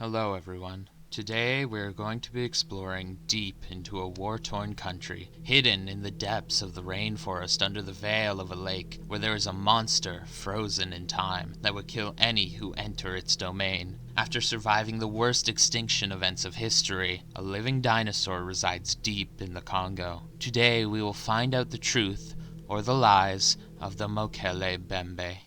Hello everyone. Today we're going to be exploring deep into a war-torn country, hidden in the depths of the rainforest under the veil of a lake, where there is a monster frozen in time that would kill any who enter its domain. After surviving the worst extinction events of history, a living dinosaur resides deep in the Congo. Today we will find out the truth, or the lies, of the Mokéle-mbêmbe.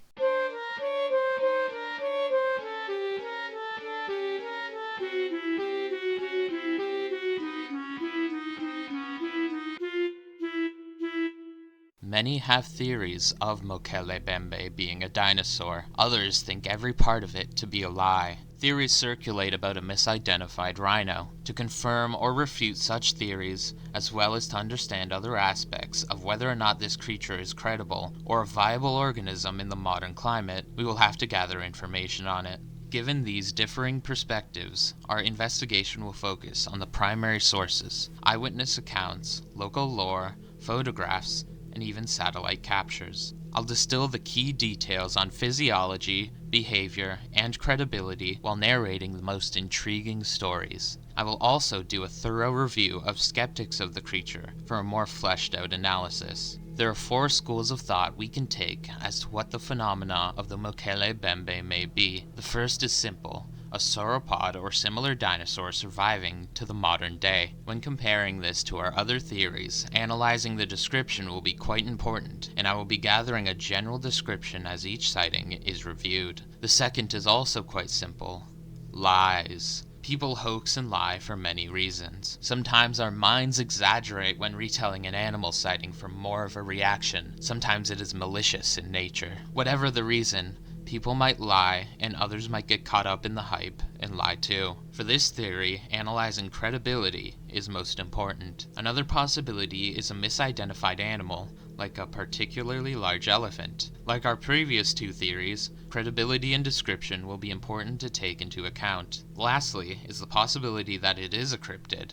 Many have theories of Mokéle-mbêmbe being a dinosaur. Others think every part of it to be a lie. Theories circulate about a misidentified rhino. To confirm or refute such theories, as well as to understand other aspects of whether or not this creature is credible or a viable organism in the modern climate, we will have to gather information on it. Given these differing perspectives, our investigation will focus on the primary sources: eyewitness accounts, local lore, photographs, and even satellite captures. I'll distill the key details on physiology, behavior, and credibility while narrating the most intriguing stories. I will also do a thorough review of skeptics of the creature for a more fleshed out analysis. There are 4 schools of thought we can take as to what the phenomena of the Mokéle-mbêmbe may be. The first is simple: a sauropod or similar dinosaur surviving to the modern day. When comparing this to our other theories, analyzing the description will be quite important, and I will be gathering a general description as each sighting is reviewed. The second is also quite simple: lies. People hoax and lie for many reasons. Sometimes our minds exaggerate when retelling an animal sighting for more of a reaction. Sometimes it is malicious in nature. Whatever the reason, people might lie, and others might get caught up in the hype and lie too. For this theory, analyzing credibility is most important. Another possibility is a misidentified animal, like a particularly large elephant. Like our previous 2 theories, credibility and description will be important to take into account. Lastly is the possibility that it is a cryptid,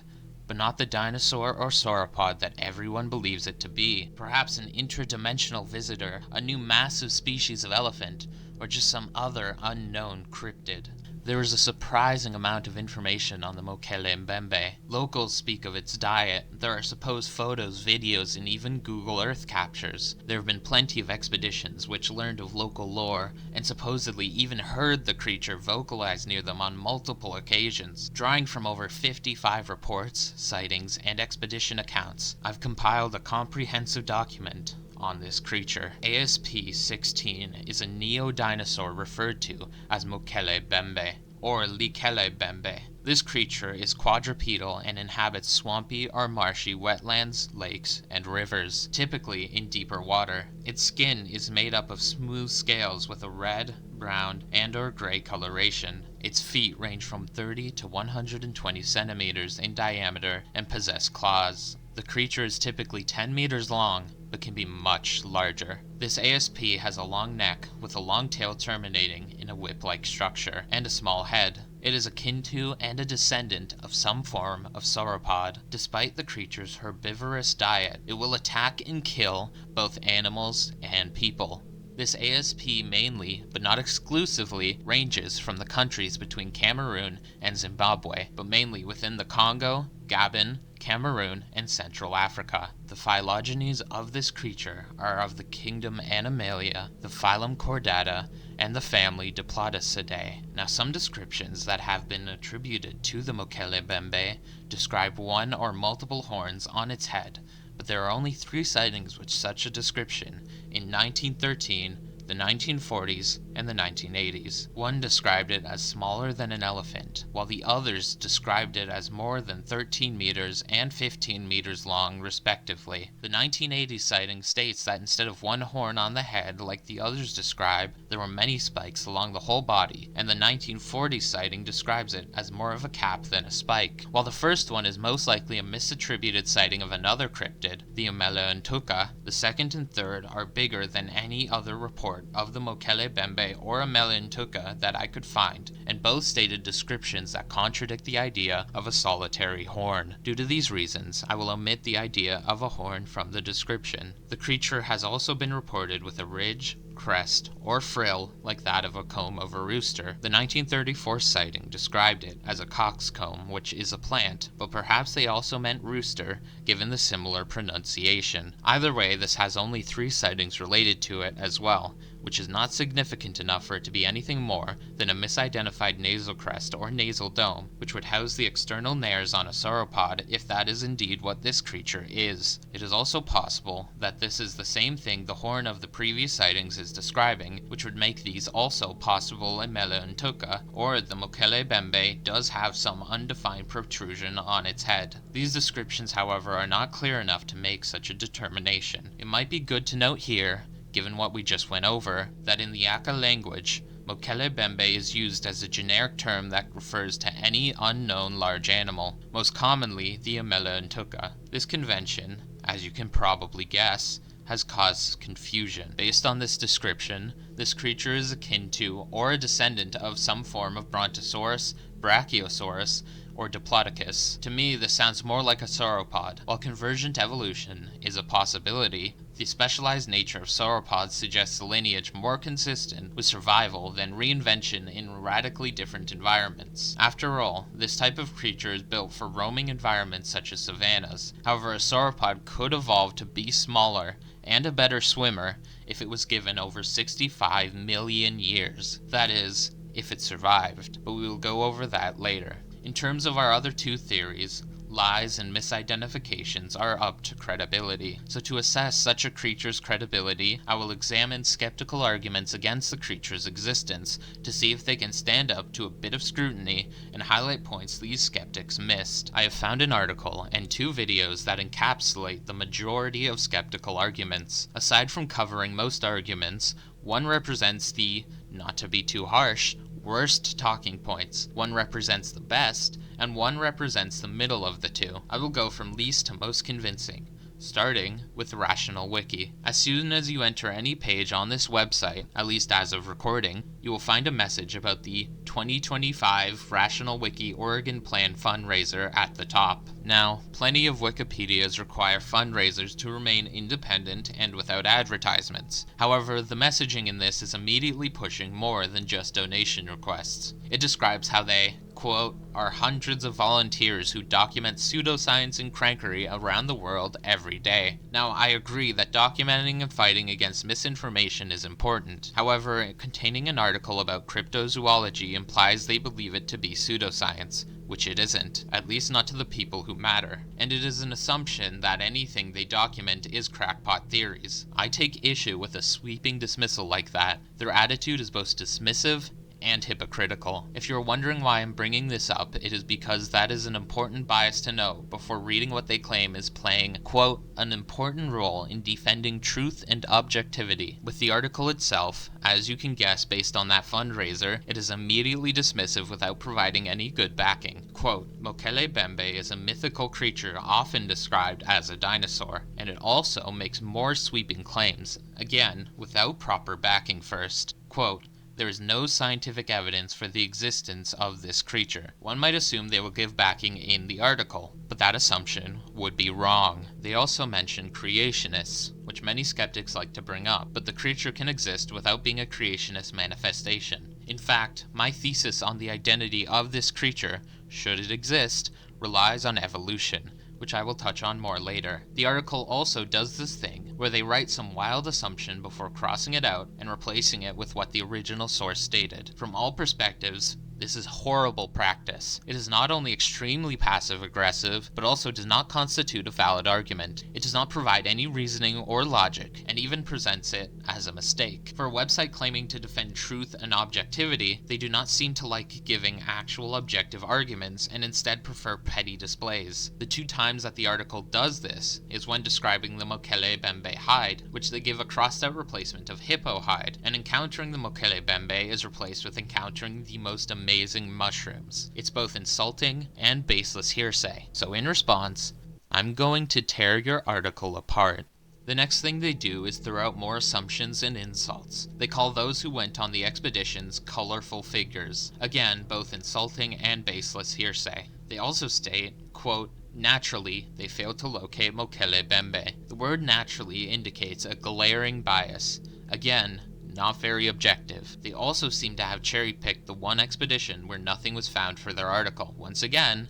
but not the dinosaur or sauropod that everyone believes it to be. Perhaps an interdimensional visitor, a new massive species of elephant, or just some other unknown cryptid. There is a surprising amount of information on the Mokéle-mbêmbe. Locals speak of its diet. There are supposed photos, videos, and even Google Earth captures. There have been plenty of expeditions which learned of local lore, and supposedly even heard the creature vocalize near them on multiple occasions. Drawing from over 55 reports, sightings, and expedition accounts, I've compiled a comprehensive document on this creature. ASP-16 is a neo-dinosaur referred to as Mokéle-mbêmbe, or Likele-mbêmbe. This creature is quadrupedal and inhabits swampy or marshy wetlands, lakes, and rivers, typically in deeper water. Its skin is made up of smooth scales with a red, brown, and/or gray coloration. Its feet range from 30 to 120 centimeters in diameter and possess claws. The creature is typically 10 meters long, but can be much larger. This ASP has a long neck with a long tail terminating in a whip-like structure, and a small head. It is akin to and a descendant of some form of sauropod. Despite the creature's herbivorous diet, it will attack and kill both animals and people. This ASP mainly, but not exclusively, ranges from the countries between Cameroon and Zimbabwe, but mainly within the Congo, Gabon, Cameroon, and Central Africa. The phylogenies of this creature are of the kingdom Animalia, the phylum Chordata, and the family Diplodocidae. Now, some descriptions that have been attributed to the Mokéle-mbêmbe describe one or multiple horns on its head, but there are only 3 sightings with such a description: in 1913, the 1940s, and the 1980s. One described it as smaller than an elephant, while the others described it as more than 13 meters and 15 meters long, respectively. The 1980s sighting states that instead of one horn on the head like the others describe, there were many spikes along the whole body, and the 1940s sighting describes it as more of a cap than a spike. While the first one is most likely a misattributed sighting of another cryptid, the Amelentuka, the second and third are bigger than any other report of the Mokéle-mbêmbe or Amelentuka that I could find, and both stated descriptions that contradict the idea of a solitary horn. Due to these reasons, I will omit the idea of a horn from the description. The creature has also been reported with a ridge, crest or frill like that of a comb of a rooster. The 1934 sighting described it as a coxcomb, which is a plant, but perhaps they also meant rooster, given the similar pronunciation. Either way, this has only 3 sightings related to it as well, which is not significant enough for it to be anything more than a misidentified nasal crest or nasal dome, which would house the external nares on a sauropod if that is indeed what this creature is. It is also possible that this is the same thing the horn of the previous sightings is describing, which would make these also possible in Mele-ntuka, or the Mokéle-mbêmbe does have some undefined protrusion on its head. These descriptions, however, are not clear enough to make such a determination. It might be good to note here, given what we just went over, that in the Aka language, Mokéle-mbêmbe is used as a generic term that refers to any unknown large animal, most commonly the Mele-ntuka. This convention, as you can probably guess, has caused confusion. Based on this description, this creature is akin to or a descendant of some form of Brontosaurus, Brachiosaurus, or Diplodocus. To me, this sounds more like a sauropod. While convergent evolution is a possibility, the specialized nature of sauropods suggests a lineage more consistent with survival than reinvention in radically different environments. After all, this type of creature is built for roaming environments such as savannas. However, a sauropod could evolve to be smaller and a better swimmer if it was given over 65 million years. That is, if it survived, but we will go over that later. In terms of our other 2 theories, lies and misidentifications are up to credibility. So to assess such a creature's credibility, I will examine skeptical arguments against the creature's existence to see if they can stand up to a bit of scrutiny and highlight points these skeptics missed. I have found an article and 2 videos that encapsulate the majority of skeptical arguments. Aside from covering most arguments, one represents the, not to be too harsh, worst talking points, one represents the best, and one represents the middle of the 2. I will go from least to most convincing, starting with Rational Wiki. As soon as you enter any page on this website, at least as of recording, you will find a message about the 2025 Rational Wiki Oregon Plan fundraiser at the top. Now, plenty of Wikipedias require fundraisers to remain independent and without advertisements. However, the messaging in this is immediately pushing more than just donation requests. It describes how they, quote, are hundreds of volunteers who document pseudoscience and crankery around the world every day. Now, I agree that documenting and fighting against misinformation is important. However, containing an article about cryptozoology implies they believe it to be pseudoscience, which it isn't, at least not to the people who matter. And it is an assumption that anything they document is crackpot theories. I take issue with a sweeping dismissal like that. Their attitude is both dismissive and hypocritical. If you're wondering why I'm bringing this up, it is because that is an important bias to know before reading what they claim is playing, quote, an important role in defending truth and objectivity. With the article itself, as you can guess based on that fundraiser, it is immediately dismissive without providing any good backing. Quote, Mokéle-mbêmbe is a mythical creature often described as a dinosaur, and it also makes more sweeping claims, again, without proper backing first. Quote, there is no scientific evidence for the existence of this creature. One might assume they will give backing in the article, but that assumption would be wrong. They also mention creationists, which many skeptics like to bring up, but the creature can exist without being a creationist manifestation. In fact, my thesis on the identity of this creature, should it exist, relies on evolution, which I will touch on more later. The article also does this thing where they write some wild assumption before crossing it out and replacing it with what the original source stated. From all perspectives, this is horrible practice. It is not only extremely passive-aggressive, but also does not constitute a valid argument. It does not provide any reasoning or logic, and even presents it as a mistake. For a website claiming to defend truth and objectivity, they do not seem to like giving actual objective arguments, and instead prefer petty displays. The 2 times that the article does this is when describing the Mokéle-mbêmbe hide, which they give a crossed-out replacement of hippo hide, and encountering the Mokéle-mbêmbe is replaced with encountering the most amazing mushrooms. It's both insulting and baseless hearsay. So in response, I'm going to tear your article apart. The next thing they do is throw out more assumptions and insults. They call those who went on the expeditions colorful figures. Again, both insulting and baseless hearsay. They also state, quote, naturally, they failed to locate Mokéle-mbêmbe. The word naturally indicates a glaring bias. Again, not very objective. They also seem to have cherry-picked the one expedition where nothing was found for their article. Once again,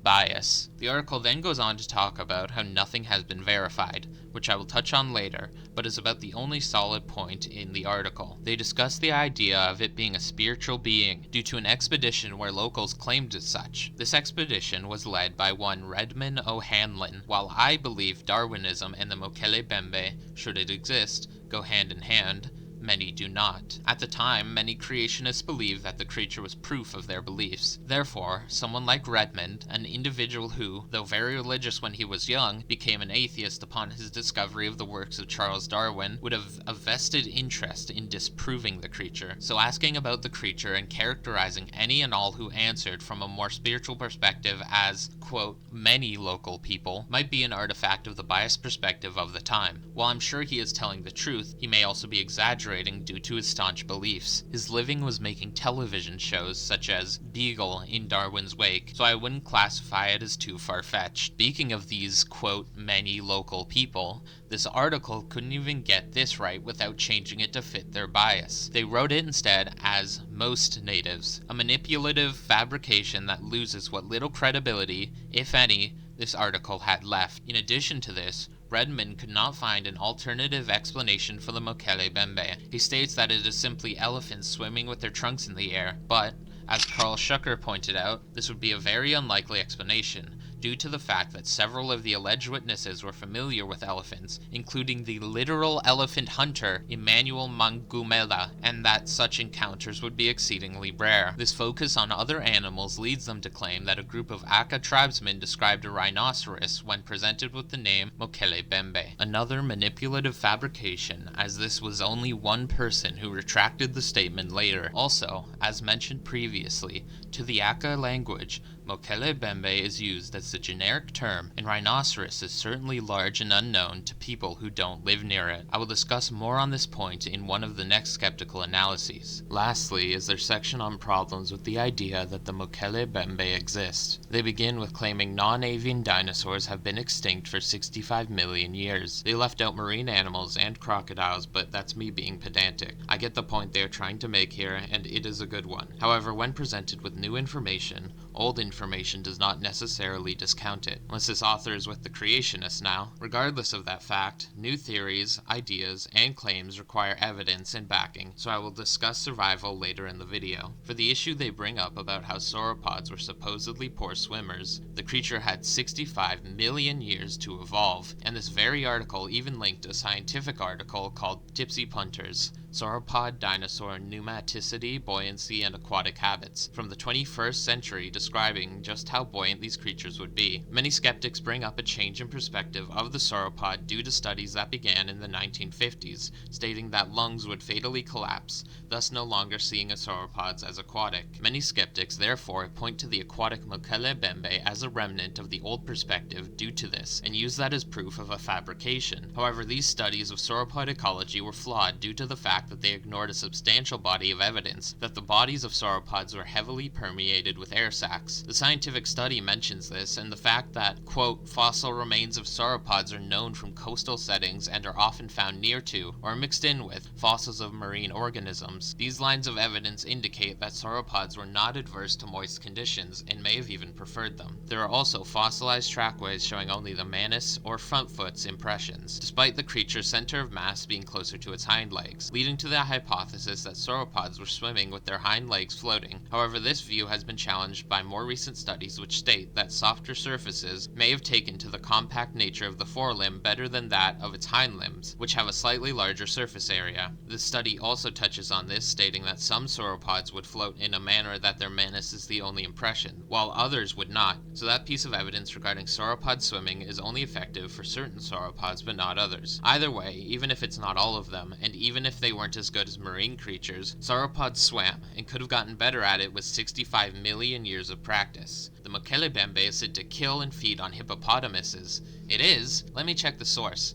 bias. The article then goes on to talk about how nothing has been verified, which I will touch on later, but is about the only solid point in the article. They discuss the idea of it being a spiritual being due to an expedition where locals claimed as such. This expedition was led by one Redmond O'Hanlon. While I believe Darwinism and the Mokéle-mbêmbe, should it exist, go hand in hand, many do not. At the time, many creationists believed that the creature was proof of their beliefs. Therefore, someone like Redmond, an individual who, though very religious when he was young, became an atheist upon his discovery of the works of Charles Darwin, would have a vested interest in disproving the creature. So asking about the creature and characterizing any and all who answered from a more spiritual perspective as, quote, many local people, might be an artifact of the biased perspective of the time. While I'm sure he is telling the truth, he may also be exaggerating due to his staunch beliefs. His living was making television shows such as Beagle in Darwin's wake, so I wouldn't classify it as too far-fetched. Speaking of these, quote, many local people, this article couldn't even get this right without changing it to fit their bias. They wrote it instead as most natives, a manipulative fabrication that loses what little credibility, if any, this article had left. In addition to this, Redmond could not find an alternative explanation for the Mokéle-mbêmbe. He states that it is simply elephants swimming with their trunks in the air, but, as Carl Schucker pointed out, this would be a very unlikely explanation, due to the fact that several of the alleged witnesses were familiar with elephants, including the literal elephant hunter Emmanuel Mangumela, and that such encounters would be exceedingly rare. This focus on other animals leads them to claim that a group of Aka tribesmen described a rhinoceros when presented with the name Mokéle-mbêmbe. Another manipulative fabrication, as this was only one person who retracted the statement later. Also, as mentioned previously, to the Aka language, Mokéle-mbêmbe is used as the generic term, and rhinoceros is certainly large and unknown to people who don't live near it. I will discuss more on this point in one of the next skeptical analyses. Lastly is their section on problems with the idea that the Mokéle-mbêmbe exist. They begin with claiming non-avian dinosaurs have been extinct for 65 million years. They left out marine animals and crocodiles, but that's me being pedantic. I get the point they are trying to make here, and it is a good one. However, when presented with new information, old information does not necessarily discount it, unless this author is with the creationists now. Regardless of that fact, new theories, ideas, and claims require evidence and backing, so I will discuss survival later in the video. For the issue they bring up about how sauropods were supposedly poor swimmers, the creature had 65 million years to evolve, and this very article even linked a scientific article called Tipsy Punters, Sauropod Dinosaur Pneumaticity, Buoyancy, and Aquatic Habits, from the 21st century describing just how buoyant these creatures would be. Many skeptics bring up a change in perspective of the sauropod due to studies that began in the 1950s, stating that lungs would fatally collapse, thus no longer seeing sauropods as aquatic. Many skeptics therefore point to the aquatic Mokéle-mbêmbe as a remnant of the old perspective due to this, and use that as proof of a fabrication. However, these studies of sauropod ecology were flawed due to the fact that they ignored a substantial body of evidence that the bodies of sauropods were heavily permeated with air sacs. The scientific study mentions this, and the fact that, quote, fossil remains of sauropods are known from coastal settings and are often found near to, or mixed in with, fossils of marine organisms. These lines of evidence indicate that sauropods were not adverse to moist conditions, and may have even preferred them. There are also fossilized trackways showing only the manus or front foot's impressions, despite the creature's center of mass being closer to its hind legs, leading to the hypothesis that sauropods were swimming with their hind legs floating. However, this view has been challenged by more recent studies which state that softer surfaces may have taken to the compact nature of the forelimb better than that of its hind limbs, which have a slightly larger surface area. This study also touches on this, stating that some sauropods would float in a manner that their manus is the only impression, while others would not, so that piece of evidence regarding sauropod swimming is only effective for certain sauropods but not others. Either way, even if it's not all of them, and even if they weren't as good as marine creatures, sauropods swam, and could have gotten better at it with 65 million years of practice. The Mokéle-mbêmbe is said to kill and feed on hippopotamuses. It is? Let me check the source.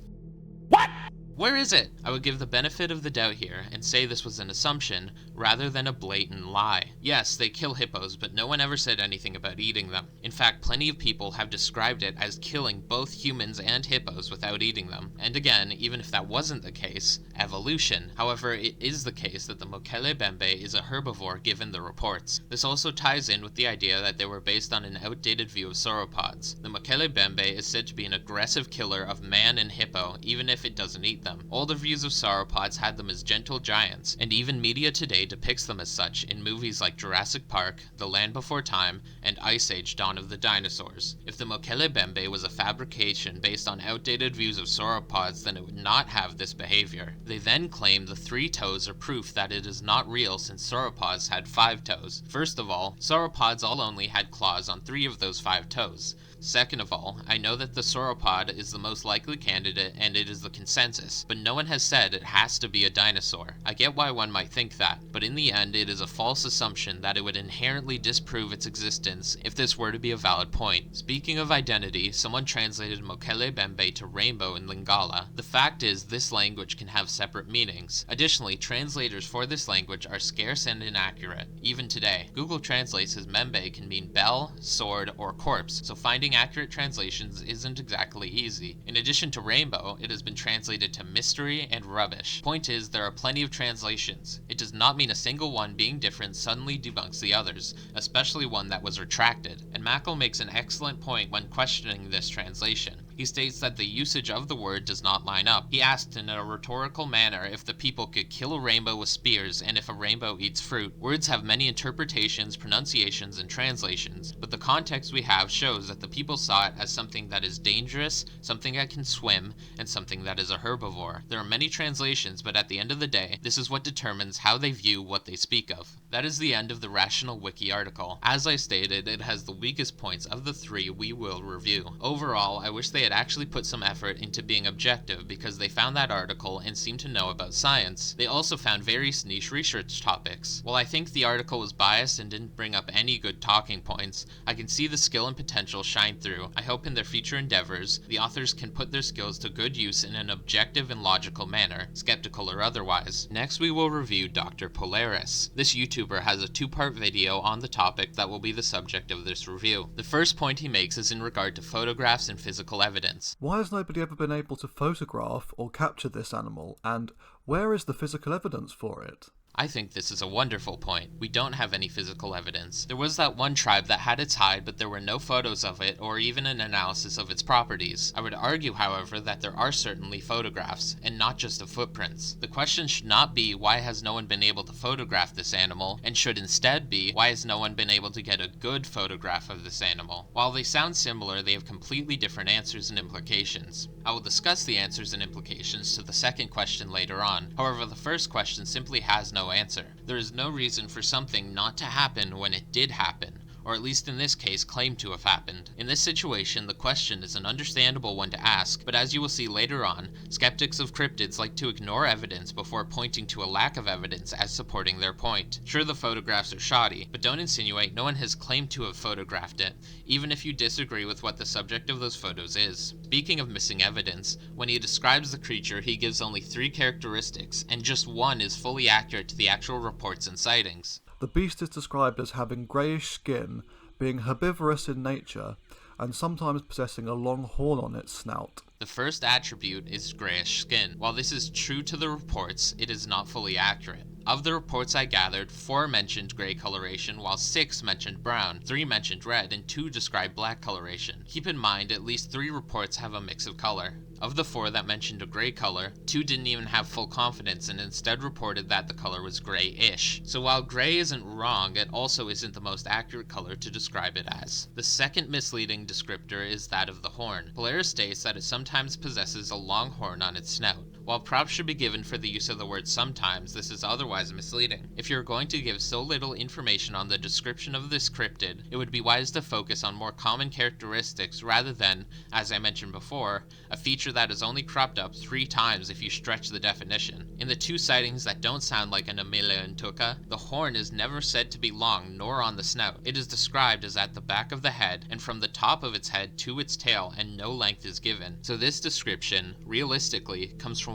What? Where is it? I would give the benefit of the doubt here and say this was an assumption rather than a blatant lie. Yes, they kill hippos, but no one ever said anything about eating them. In fact, plenty of people have described it as killing both humans and hippos without eating them. And again, even if that wasn't the case, evolution. However, it is the case that the Mokéle-mbêmbe is a herbivore given the reports. This also ties in with the idea that they were based on an outdated view of sauropods. The Mokéle-mbêmbe is said to be an aggressive killer of man and hippo, even if it doesn't eat them. Older views of sauropods had them as gentle giants, and even media today depicts them as such in movies like Jurassic Park, The Land Before Time, and Ice Age: Dawn of the Dinosaurs. If the Mokéle-mbêmbe was a fabrication based on outdated views of sauropods, then it would not have this behavior. They then claim the 3 toes are proof that it is not real since sauropods had 5 toes. First of all, sauropods all only had claws on 3 of those 5 toes. Second of all, I know that the sauropod is the most likely candidate and it is the consensus, but no one has said it has to be a dinosaur. I get why one might think that, but in the end it is a false assumption that it would inherently disprove its existence if this were to be a valid point. Speaking of identity, someone translated Mokéle-mbêmbe to rainbow in Lingala. The fact is, this language can have separate meanings. Additionally, translators for this language are scarce and inaccurate, even today. Google Translate says Mbembe can mean bell, sword, or corpse, so finding accurate translations isn't exactly easy. In addition to rainbow, it has been translated to mystery and rubbish. Point is, there are plenty of translations. It does not mean a single one being different suddenly debunks the others, especially one that was retracted. And Mokéle makes an excellent point when questioning this translation. He states that the usage of the word does not line up. He asked in a rhetorical manner if the people could kill a rainbow with spears and if a rainbow eats fruit. Words have many interpretations, pronunciations, and translations, but the context we have shows that the people saw it as something that is dangerous, something that can swim, and something that is a herbivore. There are many translations, but at the end of the day, this is what determines how they view what they speak of. That is the end of the Rational Wiki article. As I stated, it has the weakest points of the 3 we will review. Overall, I wish they had actually put some effort into being objective because they found that article and seemed to know about science. They also found various niche research topics. While I think the article was biased and didn't bring up any good talking points, I can see the skill and potential shine through. I hope in their future endeavors, the authors can put their skills to good use in an objective and logical manner, skeptical or otherwise. Next we will review Dr. Polaris. This YouTuber has a 2-part video on the topic that will be the subject of this review. The first point he makes is in regard to photographs and physical evidence. Why has nobody ever been able to photograph or capture this animal, and where is the physical evidence for it? I think this is a wonderful point. We don't have any physical evidence. There was that one tribe that had its hide, but there were no photos of it or even an analysis of its properties. I would argue, however, that there are certainly photographs, and not just of footprints. The question should not be why has no one been able to photograph this animal, and should instead be why has no one been able to get a good photograph of this animal. While they sound similar, they have completely different answers and implications. I will discuss the answers and implications to the second question later on. However, the first question simply has no answer. There is no reason for something not to happen when it did happen, or at least in this case claimed to have happened. In this situation, the question is an understandable one to ask, but as you will see later on, skeptics of cryptids like to ignore evidence before pointing to a lack of evidence as supporting their point. Sure, the photographs are shoddy, but don't insinuate no one has claimed to have photographed it, even if you disagree with what the subject of those photos is. Speaking of missing evidence, when he describes the creature, he gives only 3 characteristics, and just 1 is fully accurate to the actual reports and sightings. The beast is described as having greyish skin, being herbivorous in nature, and sometimes possessing a long horn on its snout. The first attribute is greyish skin. While this is true to the reports, it is not fully accurate. Of the reports I gathered, 4 mentioned grey coloration, while 6 mentioned brown, 3 mentioned red, and 2 described black coloration. Keep in mind, at least 3 reports have a mix of color. Of the 4 that mentioned a grey color, 2 didn't even have full confidence and instead reported that the color was grey-ish. So while grey isn't wrong, it also isn't the most accurate color to describe it as. The second misleading descriptor is that of the horn. Polaris states that it sometimes possesses a long horn on its snout. While props should be given for the use of the word sometimes, this is otherwise misleading. If you're going to give so little information on the description of this cryptid, it would be wise to focus on more common characteristics rather than, as I mentioned before, a feature that is only cropped up 3 times if you stretch the definition. In the 2 sightings that don't sound like an Amila-ntuka, the horn is never said to be long nor on the snout. It is described as at the back of the head and from the top of its head to its tail, and no length is given. So this description, realistically, comes from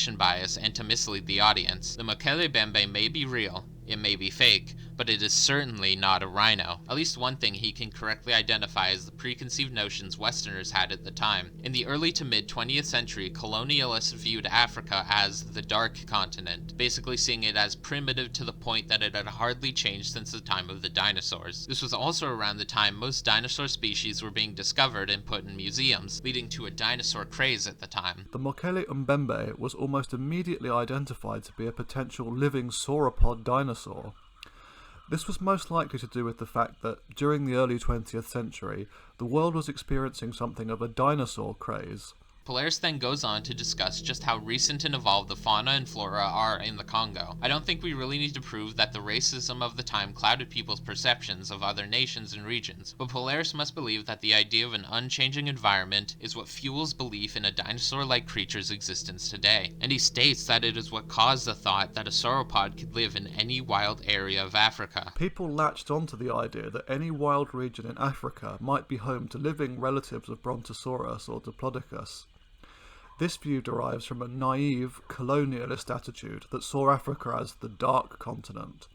confirmation bias and to mislead the audience. The Mokéle-mbêmbe may be real, it may be fake, but it is certainly not a rhino. At least one thing he can correctly identify is the preconceived notions Westerners had at the time. In the early to mid 20th century, colonialists viewed Africa as the dark continent, basically seeing it as primitive to the point that it had hardly changed since the time of the dinosaurs. This was also around the time most dinosaur species were being discovered and put in museums, leading to a dinosaur craze at the time. The Mokéle-mbêmbe was almost immediately identified to be a potential living sauropod dinosaur. This was most likely to do with the fact that, during the early 20th century, the world was experiencing something of a dinosaur craze. Polaris then goes on to discuss just how recent and evolved the fauna and flora are in the Congo. I don't think we really need to prove that the racism of the time clouded people's perceptions of other nations and regions, but Polaris must believe that the idea of an unchanging environment is what fuels belief in a dinosaur-like creature's existence today. And he states that it is what caused the thought that a sauropod could live in any wild area of Africa. People latched onto the idea that any wild region in Africa might be home to living relatives of Brontosaurus or Diplodocus. This view derives from a naive, colonialist attitude that saw Africa as the dark continent,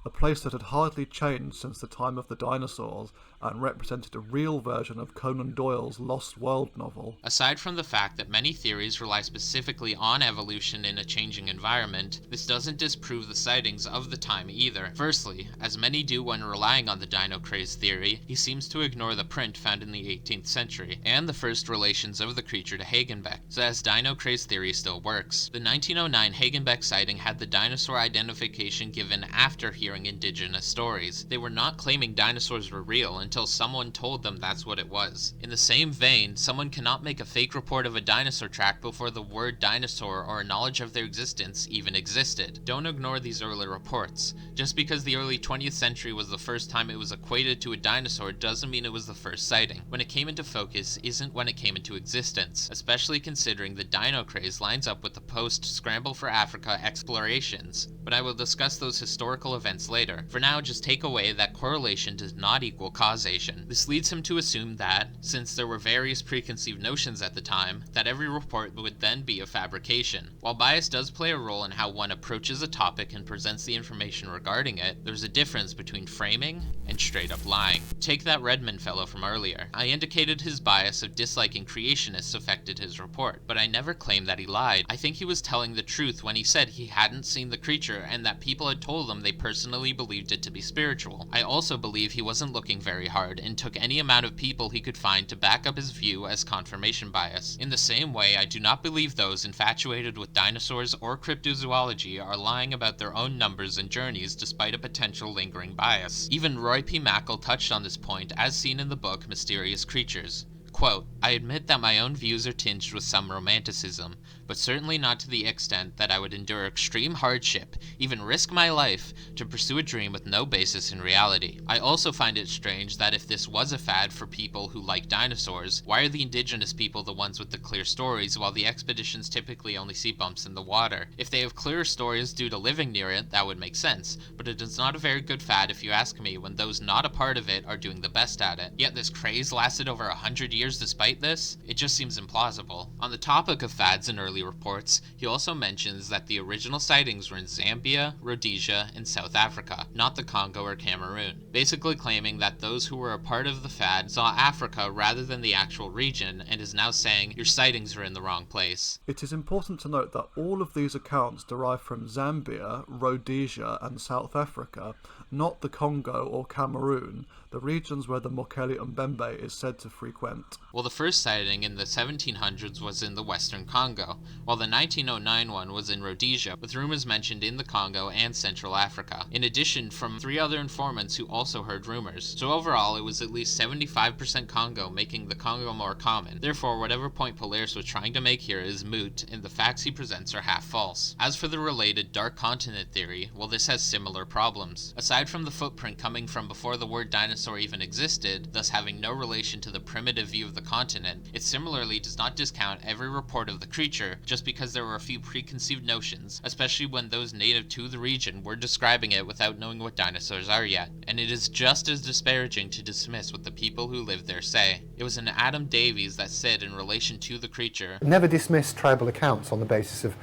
a place that had hardly changed since the time of the dinosaurs and represented a real version of Conan Doyle's Lost World novel. Aside from the fact that many theories rely specifically on evolution in a changing environment, this doesn't disprove the sightings of the time either. Firstly, as many do when relying on the dino craze theory, he seems to ignore the print found in the 18th century, and the first relations of the creature to Hagenbeck, so as dino craze theory still works. The 1909 Hagenbeck sighting had the dinosaur identification given after hearing indigenous stories. They were not claiming dinosaurs were real until someone told them that's what it was. In the same vein, someone cannot make a fake report of a dinosaur track before the word dinosaur or a knowledge of their existence even existed. Don't ignore these early reports. Just because the early 20th century was the first time it was equated to a dinosaur doesn't mean it was the first sighting. When it came into focus isn't when it came into existence, especially considering the dino craze lines up with the post-Scramble for Africa explorations. But I will discuss those historical events later. For now, just take away that correlation does not equal causation. This leads him to assume that, since there were various preconceived notions at the time, that every report would then be a fabrication. While bias does play a role in how one approaches a topic and presents the information regarding it, there's a difference between framing and straight up lying. Take that Redmond fellow from earlier. I indicated his bias of disliking creationists affected his report, but I never claimed that he lied. I think he was telling the truth when he said he hadn't seen the creature and that people had told him they personally believed it to be spiritual. I also believe he wasn't looking very hard and took any amount of people he could find to back up his view as confirmation bias. In the same way, I do not believe those infatuated with dinosaurs or cryptozoology are lying about their own numbers and journeys despite a potential lingering bias. Even Roy P. Mackal touched on this point as seen in the book Mysterious Creatures. Quote, I admit that my own views are tinged with some romanticism, but certainly not to the extent that I would endure extreme hardship, even risk my life, to pursue a dream with no basis in reality. I also find it strange that if this was a fad for people who like dinosaurs, why are the indigenous people the ones with the clear stories while the expeditions typically only see bumps in the water? If they have clearer stories due to living near it, that would make sense, but it is not a very good fad if you ask me when those not a part of it are doing the best at it. Yet this craze lasted over 100 years despite this? It just seems implausible. On the topic of fads and early reports, he also mentions that the original sightings were in Zambia, Rhodesia, and South Africa, not the Congo or Cameroon, basically claiming that those who were a part of the fad saw Africa rather than the actual region, and is now saying your sightings are in the wrong place. It is important to note that all of these accounts derive from Zambia, Rhodesia, and South Africa, not the Congo or Cameroon, the regions where the Mokéle-mbêmbe is said to frequent. Well, the first sighting in the 1700s was in the western Congo, while the 1909 one was in Rhodesia, with rumors mentioned in the Congo and Central Africa, in addition from 3 other informants who also heard rumors. So overall, it was at least 75% Congo, making the Congo more common. Therefore, whatever point Polaris was trying to make here is moot, and the facts he presents are half false. As for the related dark continent theory, well, this has similar problems. Aside from the footprint coming from before the word dinosaur even existed, thus having no relation to the primitive view of the continent, it similarly does not discount every report of the creature just because there were a few preconceived notions, especially when those native to the region were describing it without knowing what dinosaurs are yet. And it is just as disparaging to dismiss what the people who live there say. It was an Adam Davies that said in relation to the creature, "Never dismiss tribal accounts on the basis of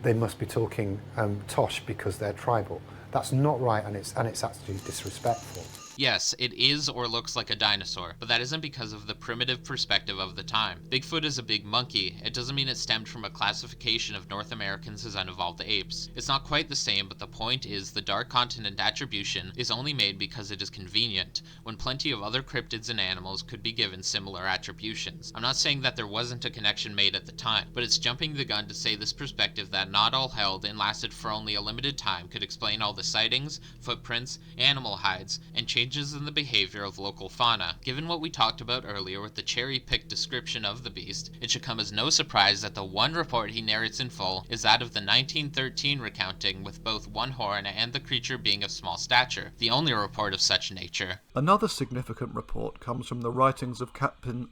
they must be talking tosh because they're tribal. That's not right, and it's actually disrespectful." Yes, it is or looks like a dinosaur, but that isn't because of the primitive perspective of the time. Bigfoot is a big monkey. It doesn't mean it stemmed from a classification of North Americans as unevolved apes. It's not quite the same, but the point is the dark continent attribution is only made because it is convenient, when plenty of other cryptids and animals could be given similar attributions. I'm not saying that there wasn't a connection made at the time, but it's jumping the gun to say this perspective that not all held and lasted for only a limited time could explain all the sightings, footprints, animal hides, and changes in the behavior of local fauna. Given what we talked about earlier with the cherry-picked description of the beast, it should come as no surprise that the one report he narrates in full is that of the 1913 recounting, with both one horn and the creature being of small stature, the only report of such nature. Another significant report comes from the writings of Captain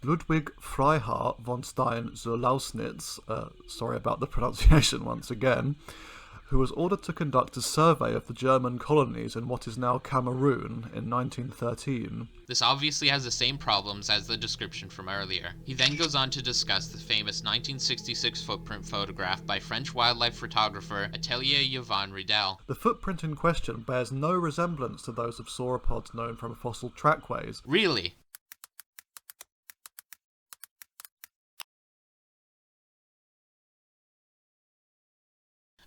Ludwig Freiherr von Stein zur Lausnitz, sorry about the pronunciation once again, who was ordered to conduct a survey of the German colonies in what is now Cameroon in 1913. This obviously has the same problems as the description from earlier. He then goes on to discuss the famous 1966 footprint photograph by French wildlife photographer Atelier Yvon Riedel. The footprint in question bears no resemblance to those of sauropods known from fossil trackways. Really?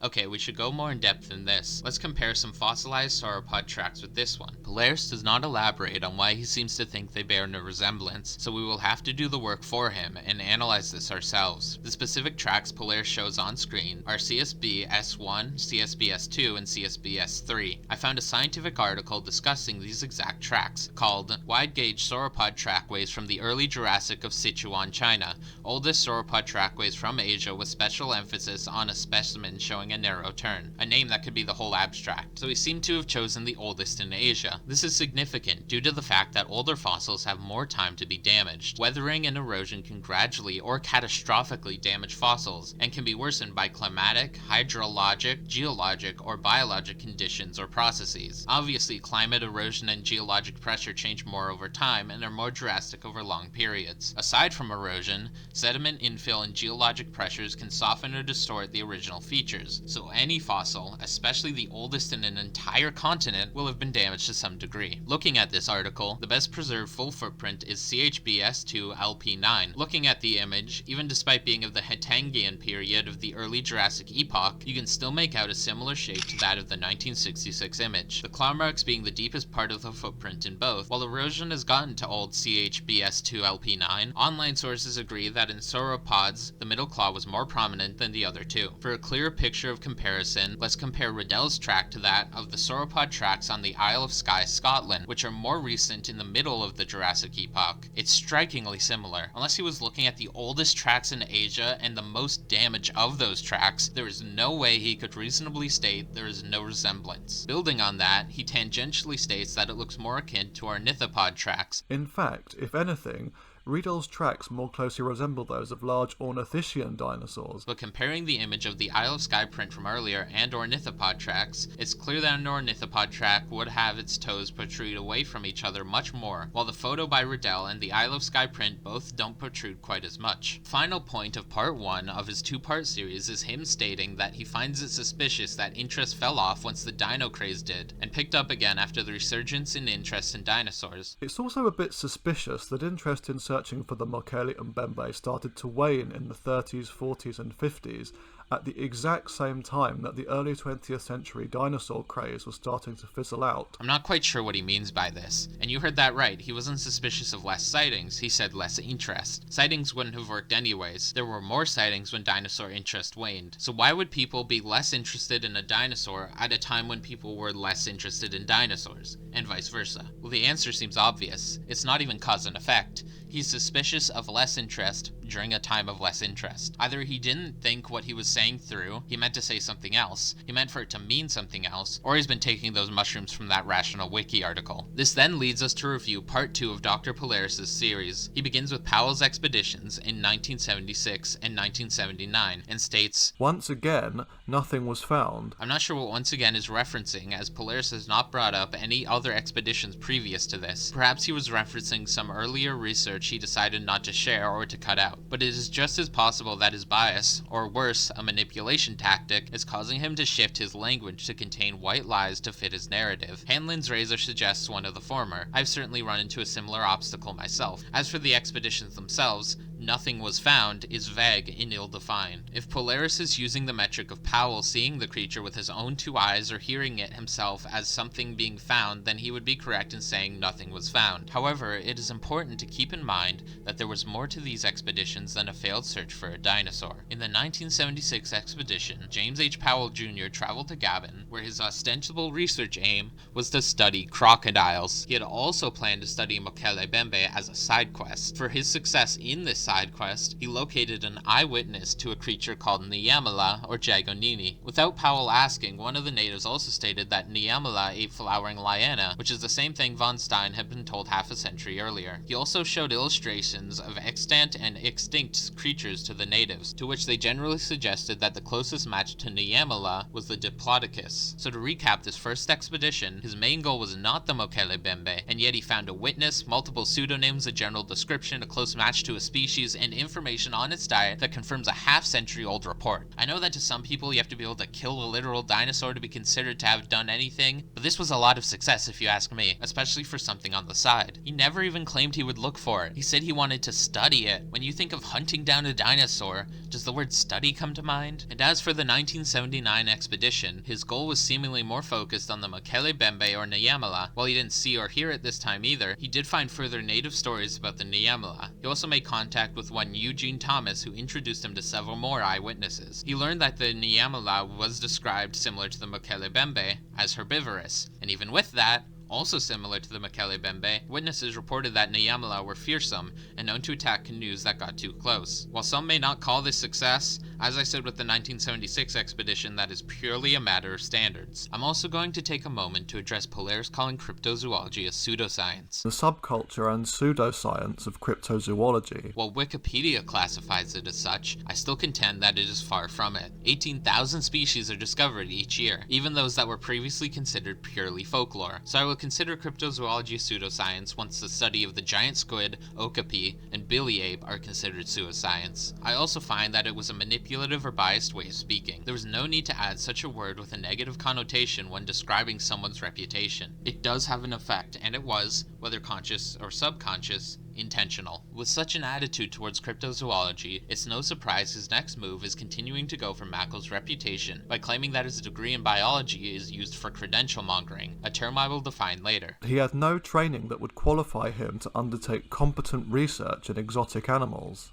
Okay, we should go more in depth than this. Let's compare some fossilized sauropod tracks with this one. Polaris does not elaborate on why he seems to think they bear no resemblance, so we will have to do the work for him and analyze this ourselves. The specific tracks Polaris shows on screen are CSB S1, CSB S2, and CSB S3. I found a scientific article discussing these exact tracks, called Wide Gauge Sauropod Trackways from the Early Jurassic of Sichuan, China, Oldest Sauropod Trackways from Asia with special emphasis on a specimen showing a narrow turn, a name that could be the whole abstract. So we seem to have chosen the oldest in Asia. This is significant due to the fact that older fossils have more time to be damaged. Weathering and erosion can gradually or catastrophically damage fossils and can be worsened by climatic, hydrologic, geologic, or biologic conditions or processes. Obviously, climate, erosion, and geologic pressure change more over time and are more drastic over long periods. Aside from erosion, sediment infill and geologic pressures can soften or distort the original features. So any fossil, especially the oldest in an entire continent, will have been damaged to some degree. Looking at this article, the best preserved full footprint is CHB S2 LP9. Looking at the image, even despite being of the Hatangian period of the early Jurassic epoch, you can still make out a similar shape to that of the 1966 image, the claw marks being the deepest part of the footprint in both. While erosion has gotten to old CHB S2 LP9, online sources agree that in sauropods, the middle claw was more prominent than the other two. For a clearer picture of comparison, let's compare Riedel's track to that of the sauropod tracks on the Isle of Skye, Scotland, which are more recent in the middle of the Jurassic epoch. It's strikingly similar. Unless he was looking at the oldest tracks in Asia and the most damage of those tracks, there is no way he could reasonably state there is no resemblance. Building on that, he tangentially states that it looks more akin to ornithopod tracks. In fact, if anything, Riedel's tracks more closely resemble those of large ornithischian dinosaurs. But comparing the image of the Isle of Skye print from earlier and ornithopod tracks, it's clear that an ornithopod track would have its toes protrude away from each other much more, while the photo by Riedel and the Isle of Skye print both don't protrude quite as much. Final point of part 1 of his 2-part series is him stating that he finds it suspicious that interest fell off once the dino craze did, and picked up again after the resurgence in interest in dinosaurs. It's also a bit suspicious that interest in searching for the Mokéle-mbêmbe started to wane in the 30s, 40s and 50s, at the exact same time that the early 20th century dinosaur craze was starting to fizzle out. I'm not quite sure what he means by this, and you heard that right, he wasn't suspicious of less sightings, he said less interest. Sightings wouldn't have worked anyways, there were more sightings when dinosaur interest waned. So why would people be less interested in a dinosaur at a time when people were less interested in dinosaurs, and vice versa? Well, the answer seems obvious. It's not even cause and effect. He's suspicious of less interest during a time of less interest. Either he didn't think what he was saying through, he meant to say something else, he meant for it to mean something else, or he's been taking those mushrooms from that Rational Wiki article. This then leads us to review part 2 of Dr. Polaris' series. He begins with Powell's expeditions in 1976 and 1979 and states, "Once again, nothing was found." I'm not sure what once again is referencing, as Polaris has not brought up any other expeditions previous to this. Perhaps he was referencing some earlier research he decided not to share or to cut out. But it is just as possible that his bias, or worse, a manipulation tactic, is causing him to shift his language to contain white lies to fit his narrative. Hanlon's razor suggests one of the former. I've certainly run into a similar obstacle myself. As for the expeditions themselves, nothing was found is vague and ill-defined. If Polaris is using the metric of Powell seeing the creature with his own 2 eyes or hearing it himself as something being found, then he would be correct in saying nothing was found. However, it is important to keep in mind that there was more to these expeditions than a failed search for a dinosaur. In the 1976 expedition, James H. Powell Jr. traveled to Gabon, where his ostensible research aim was to study crocodiles. He had also planned to study Mokéle-mbêmbe as a side quest. For his success in this side quest, he located an eyewitness to a creature called Nyamala or Jagonini. Without Powell asking, one of the natives also stated that Nyamala ate flowering liana, which is the same thing von Stein had been told half a century earlier. He also showed illustrations of extant and extinct creatures to the natives, to which they generally suggested that the closest match to Nyamala was the Diplodocus. So to recap this first expedition, his main goal was not the Mokéle-mbêmbe, and yet he found a witness, multiple pseudonyms, a general description, a close match to a species, and information on its diet that confirms a half-century-old report. I know that to some people you have to be able to kill a literal dinosaur to be considered to have done anything, but this was a lot of success if you ask me, especially for something on the side. He never even claimed he would look for it. He said he wanted to study it. When you think of hunting down a dinosaur, does the word study come to mind? And as for the 1979 expedition, his goal was seemingly more focused on the Mokéle-mbêmbe or Nyamala. While he didn't see or hear it this time either, he did find further native stories about the Nyamala. He also made contact with one Eugene Thomas, who introduced him to several more eyewitnesses. He learned that the Nyamala was described similar to the Mokéle-mbêmbe as herbivorous, and even with that, also similar to the Mokéle-mbêmbe, witnesses reported that Nyamala were fearsome and known to attack canoes that got too close. While some may not call this success, as I said with the 1976 expedition, that is purely a matter of standards. I'm also going to take a moment to address Polaris calling cryptozoology a pseudoscience. The subculture and pseudoscience of cryptozoology. While Wikipedia classifies it as such, I still contend that it is far from it. 18,000 species are discovered each year, even those that were previously considered purely folklore. So I will consider cryptozoology pseudoscience once the study of the giant squid, okapi, and billy ape are considered pseudoscience. I also find that it was a manipulative or biased way of speaking. There was no need to add such a word with a negative connotation when describing someone's reputation. It does have an effect, and it was, whether conscious or subconscious, intentional. With such an attitude towards cryptozoology, it's no surprise his next move is continuing to go for Mackle's reputation by claiming that his degree in biology is used for credential mongering, a term I will define later. He had no training that would qualify him to undertake competent research in exotic animals.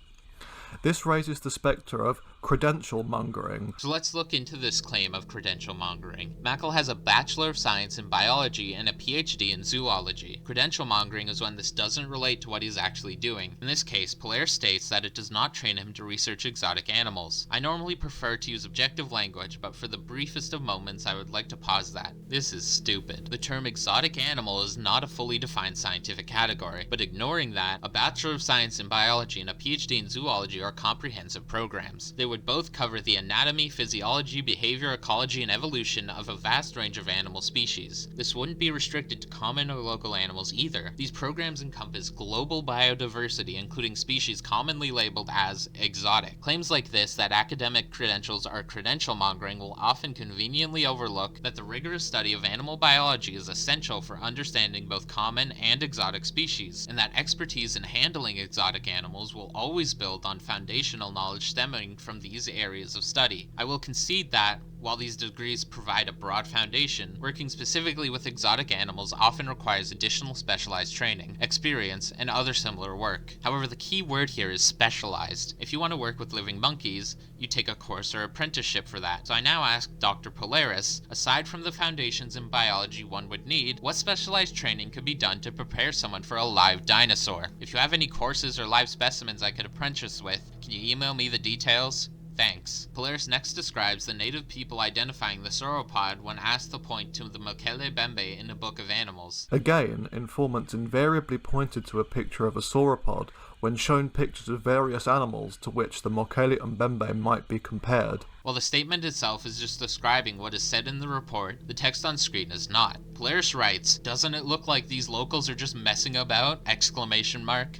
This raises the spectre of credential mongering. So let's look into this claim of credential mongering. Mackle has a Bachelor of Science in Biology and a PhD in Zoology. Credential mongering is when this doesn't relate to what he's actually doing. In this case, Polaris states that it does not train him to research exotic animals. I normally prefer to use objective language, but for the briefest of moments I would like to pause that. This is stupid. The term exotic animal is not a fully defined scientific category, but ignoring that, a Bachelor of Science in Biology and a PhD in Zoology are comprehensive programs. They would both cover the anatomy, physiology, behavior, ecology, and evolution of a vast range of animal species. This wouldn't be restricted to common or local animals either. These programs encompass global biodiversity, including species commonly labeled as exotic. Claims like this, that academic credentials are credential mongering, will often conveniently overlook that the rigorous study of animal biology is essential for understanding both common and exotic species, and that expertise in handling exotic animals will always build on foundational knowledge stemming from these areas of study. I will concede that, while these degrees provide a broad foundation, working specifically with exotic animals often requires additional specialized training, experience, and other similar work. However, the key word here is specialized. If you want to work with living monkeys, you take a course or apprenticeship for that. So I now ask Dr. Polaris, aside from the foundations in biology one would need, what specialized training could be done to prepare someone for a live dinosaur? If you have any courses or live specimens I could apprentice with, can you email me the details? Thanks. Polaris next describes the native people identifying the sauropod when asked to point to the Mokéle-mbêmbe in a book of animals. Again, informants invariably pointed to a picture of a sauropod when shown pictures of various animals to which the Mokéle-mbêmbe might be compared. While the statement itself is just describing what is said in the report, the text on screen is not. Polaris writes, "Doesn't it look like these locals are just messing about?"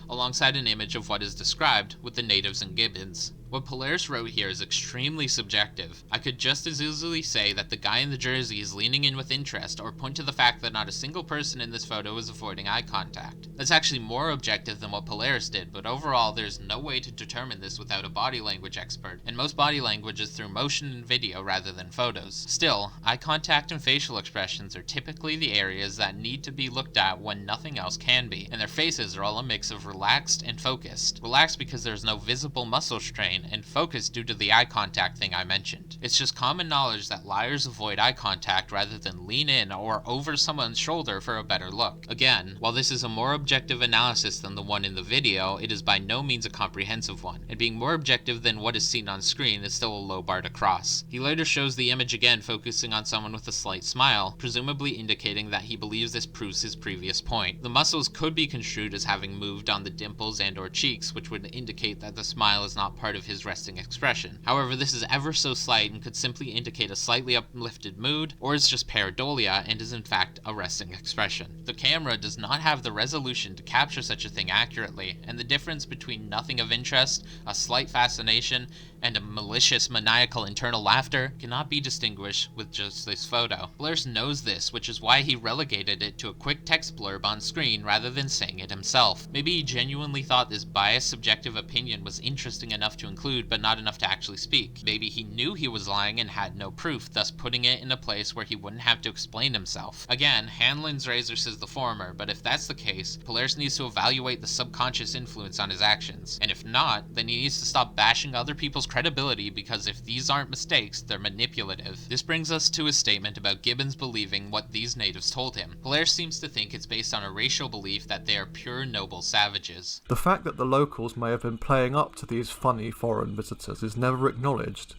alongside an image of what is described with the natives and gibbons. What Polaris wrote here is extremely subjective. I could just as easily say that the guy in the jersey is leaning in with interest, or point to the fact that not a single person in this photo is avoiding eye contact. That's actually more objective than what Polaris did, but overall there's no way to determine this without a body language expert, and most body language is through motion and video rather than photos. Still, eye contact and facial expressions are typically the areas that need to be looked at when nothing else can be, and their faces are all a mix of relaxed and focused. Relaxed because there's no visible muscle strain, and focused due to the eye contact thing I mentioned. It's just common knowledge that liars avoid eye contact rather than lean in or over someone's shoulder for a better look. Again, while this is a more objective analysis than the one in the video, it is by no means a comprehensive one, and being more objective than what is seen on screen is still a low bar to cross. He later shows the image again focusing on someone with a slight smile, presumably indicating that he believes this proves his previous point. The muscles could be construed as having moved on the dimples and or cheeks, which would indicate that the smile is not part of his resting expression. However, this is ever so slight and could simply indicate a slightly uplifted mood, or is just pareidolia and is in fact a resting expression. The camera does not have the resolution to capture such a thing accurately, and the difference between nothing of interest, a slight fascination, and a malicious, maniacal internal laughter cannot be distinguished with just this photo. Polaris knows this, which is why he relegated it to a quick text blurb on screen rather than saying it himself. Maybe he genuinely thought this biased subjective opinion was interesting enough to include, but not enough to actually speak. Maybe he knew he was lying and had no proof, thus putting it in a place where he wouldn't have to explain himself. Again, Hanlon's razor says the former, but if that's the case, Polaris needs to evaluate the subconscious influence on his actions. And if not, then he needs to stop bashing other people's credibility, because if these aren't mistakes, they're manipulative. This brings us to his statement about gibbons believing what these natives told him. Polaris seems to think it's based on a racial belief that they are pure noble savages. The fact that the locals may have been playing up to these funny foreign visitors is never acknowledged,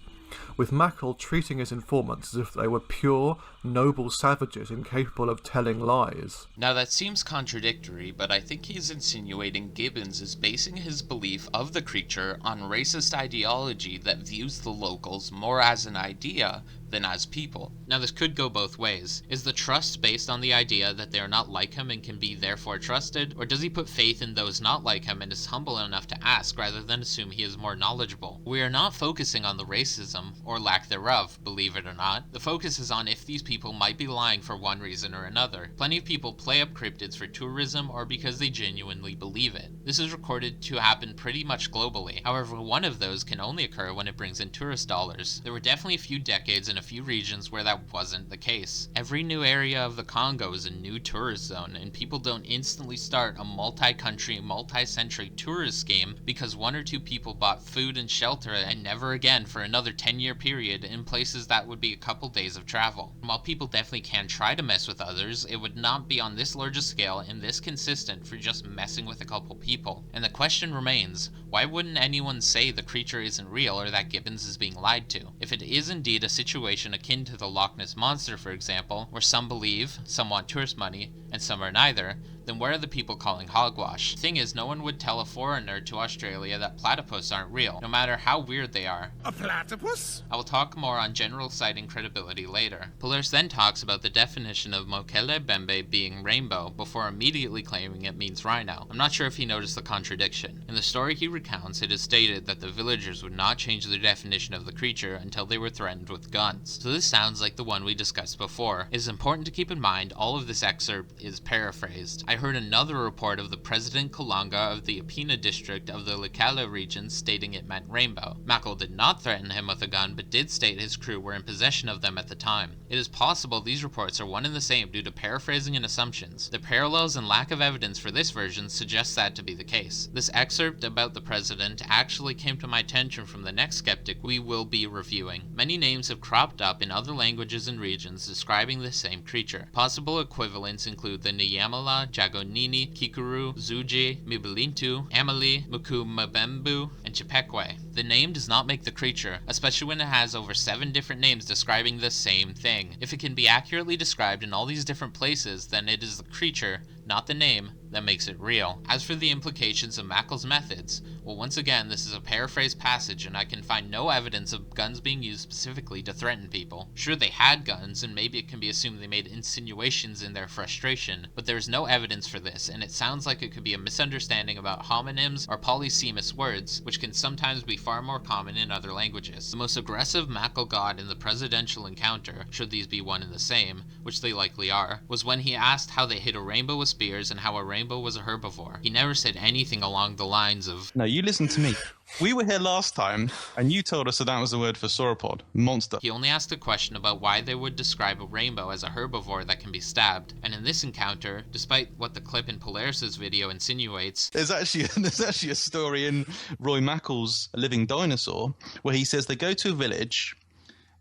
with Mokéle treating his informants as if they were pure, noble savages incapable of telling lies. Now that seems contradictory, but I think he's insinuating Gibbons is basing his belief of the creature on racist ideology that views the locals more as an idea than as people. Now this could go both ways. Is the trust based on the idea that they are not like him and can be therefore trusted, or does he put faith in those not like him and is humble enough to ask rather than assume he is more knowledgeable? We are not focusing on the racism, or lack thereof, believe it or not. The focus is on if these people might be lying for one reason or another. Plenty of people play up cryptids for tourism or because they genuinely believe it. This is recorded to happen pretty much globally. However, one of those can only occur when it brings in tourist dollars. There were definitely a few decades and a few regions where that wasn't the case. Every new area of the Congo is a new tourist zone, and people don't instantly start a multi-country, multi-century tourist scheme because one or two people bought food and shelter and never again for another 10-year period in places that would be a couple days of travel. And while people definitely can try to mess with others, it would not be on this large a scale and this consistent for just messing with a couple people. And the question remains, why wouldn't anyone say the creature isn't real or that Gibbons is being lied to? If it is indeed a situation akin to the Loch Ness Monster, for example, where some believe, some want tourist money, and some are neither, then where are the people calling hogwash? The thing is, no one would tell a foreigner to Australia that platypus aren't real, no matter how weird they are. A platypus? I will talk more on general sighting credibility later. Polaris then talks about the definition of Mokéle-mbêmbe being rainbow, before immediately claiming it means rhino. I'm not sure if he noticed the contradiction. In the story he recounts, it is stated that the villagers would not change their definition of the creature until they were threatened with guns. So this sounds like the one we discussed before. It is important to keep in mind all of this excerpt is paraphrased. I I heard another report of the President Kakongo of the Apina district of the Mokéle region stating it meant rainbow. Mokéle did not threaten him with a gun, but did state his crew were in possession of them at the time. It is possible these reports are one and the same due to paraphrasing and assumptions. The parallels and lack of evidence for this version suggests that to be the case. This excerpt about the president actually came to my attention from the next skeptic we will be reviewing. Many names have cropped up in other languages and regions describing the same creature. Possible equivalents include the Nyamala, Jagonini, Kikuru, Zuji, Mibilintu, Amali, Mokéle-mbêmbe, and Chipekwe. The name does not make the creature, especially when it has over 7 different names describing the same thing. If it can be accurately described in all these different places, then it is the creature, not the name, that makes it real. As for the implications of Mokéle's methods, well, once again, this is a paraphrased passage and I can find no evidence of guns being used specifically to threaten people. Sure, they had guns, and maybe it can be assumed they made insinuations in their frustration, but there is no evidence for this, and it sounds like it could be a misunderstanding about homonyms or polysemous words, which can sometimes be far more common in other languages. The most aggressive Mokéle got in the presidential encounter, should these be one and the same, which they likely are, was when he asked how they hit a rainbow with spears and how a rainbow was a herbivore. He never said anything along the lines of, "No, you listen to me. We were here last time, and you told us that was the word for sauropod, monster." He only asked a question about why they would describe a rainbow as a herbivore that can be stabbed. And in this encounter, despite what the clip in Polaris' video insinuates, There's actually a story in Roy Mackle's Living Dinosaur where he says they go to a village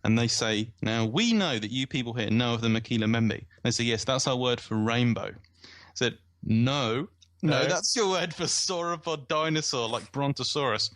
and they say, "Now, we know that you people here know of the Mokéle-mbêmbe." They say, "Yes, that's our word for rainbow." I said, No, that's your word for sauropod dinosaur, like Brontosaurus.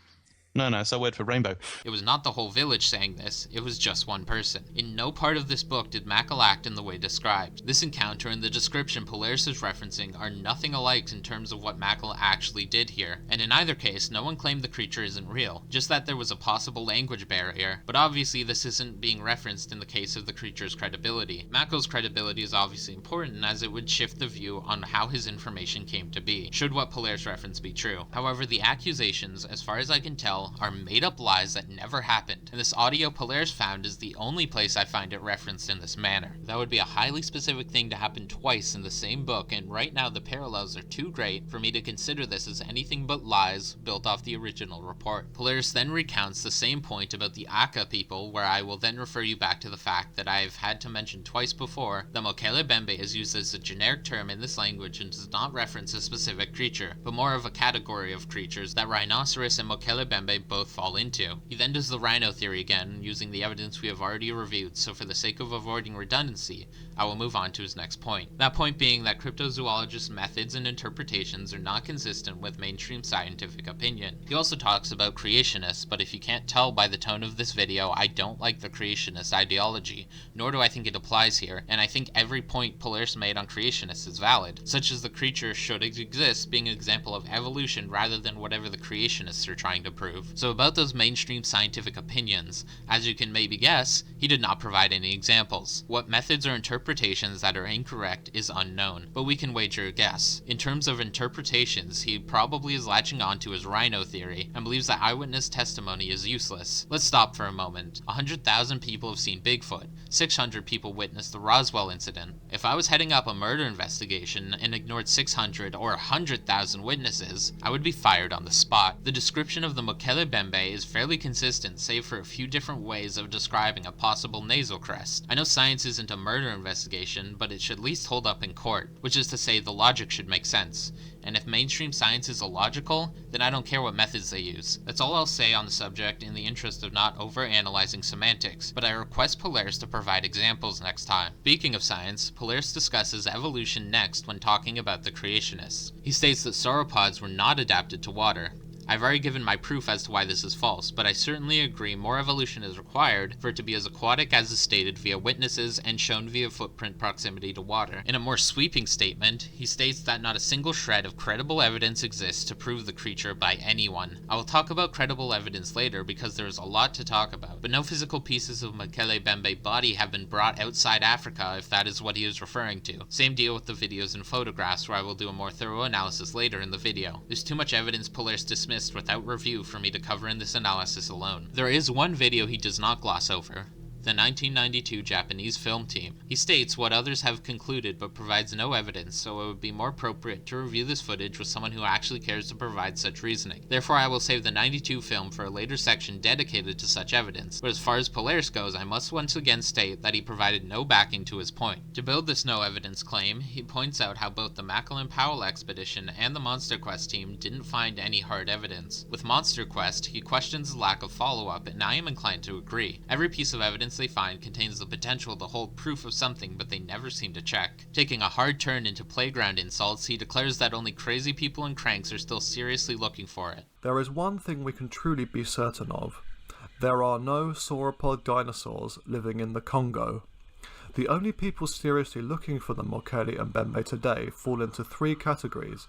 No, it's our word for rainbow. It was not the whole village saying this, it was just one person. In no part of this book did Mokéle act in the way described. This encounter and the description Polaris is referencing are nothing alike in terms of what Mokéle actually did here, and in either case, no one claimed the creature isn't real, just that there was a possible language barrier, but obviously this isn't being referenced in the case of the creature's credibility. Mokéle's credibility is obviously important, as it would shift the view on how his information came to be, should what Polaris referenced be true. However, the accusations, as far as I can tell, are made-up lies that never happened, and this audio Polaris found is the only place I find it referenced in this manner. That would be a highly specific thing to happen twice in the same book, and right now the parallels are too great for me to consider this as anything but lies built off the original report. Polaris then recounts the same point about the Aka people, where I will then refer you back to the fact that I have had to mention twice before that Mokéle-mbêmbe is used as a generic term in this language and does not reference a specific creature, but more of a category of creatures that rhinoceros and Mokéle-mbêmbe both fall into. He then does the rhino theory again, using the evidence we have already reviewed, so for the sake of avoiding redundancy, I will move on to his next point. That point being that cryptozoologists' methods and interpretations are not consistent with mainstream scientific opinion. He also talks about creationists, but if you can't tell by the tone of this video, I don't like the creationist ideology, nor do I think it applies here, and I think every point Polaris made on creationists is valid, such as the creature should exist being an example of evolution rather than whatever the creationists are trying to prove. So about those mainstream scientific opinions, as you can maybe guess, he did not provide any examples. What methods or interpretations that are incorrect is unknown, but we can wager a guess. In terms of interpretations, he probably is latching on to his rhino theory and believes that eyewitness testimony is useless. Let's stop for a moment. 100,000 people have seen Bigfoot. 600 people witnessed the Roswell incident. If I was heading up a murder investigation and ignored 600 or 100,000 witnesses, I would be fired on the spot. The description of the Mokéle-mbêmbe is fairly consistent, save for a few different ways of describing a possible nasal crest. I know science isn't a murder investigation, but it should at least hold up in court, which is to say the logic should make sense. And if mainstream science is illogical, then I don't care what methods they use. That's all I'll say on the subject in the interest of not over-analyzing semantics, but I request Polaris to provide examples next time. Speaking of science, Polaris discusses evolution next when talking about the creationists. He states that sauropods were not adapted to water. I've already given my proof as to why this is false, but I certainly agree more evolution is required for it to be as aquatic as is stated via witnesses and shown via footprint proximity to water. In a more sweeping statement, he states that not a single shred of credible evidence exists to prove the creature by anyone. I will talk about credible evidence later because there is a lot to talk about, but no physical pieces of Mokéle-mbêmbe body have been brought outside Africa if that is what he is referring to. Same deal with the videos and photographs, where I will do a more thorough analysis later in the video. There's too much evidence Polaris dismissed without review for me to cover in this analysis alone. There is one video he does not gloss over. the 1992 Japanese film team. He states what others have concluded but provides no evidence, so it would be more appropriate to review this footage with someone who actually cares to provide such reasoning. Therefore, I will save the 92 film for a later section dedicated to such evidence, but as far as Polaris goes, I must once again state that he provided no backing to his point. To build this no evidence claim, he points out how both the Mokéle-mbêmbe expedition and the Monster Quest team didn't find any hard evidence. With Monster Quest, he questions the lack of follow-up, and I am inclined to agree. Every piece of evidence they find contains the potential to hold proof of something, but they never seem to check. Taking a hard turn into playground insults, he declares that only crazy people and cranks are still seriously looking for it. There is one thing we can truly be certain of. There are no sauropod dinosaurs living in the Congo. The only people seriously looking for the Mokéle-mbêmbe today fall into three categories: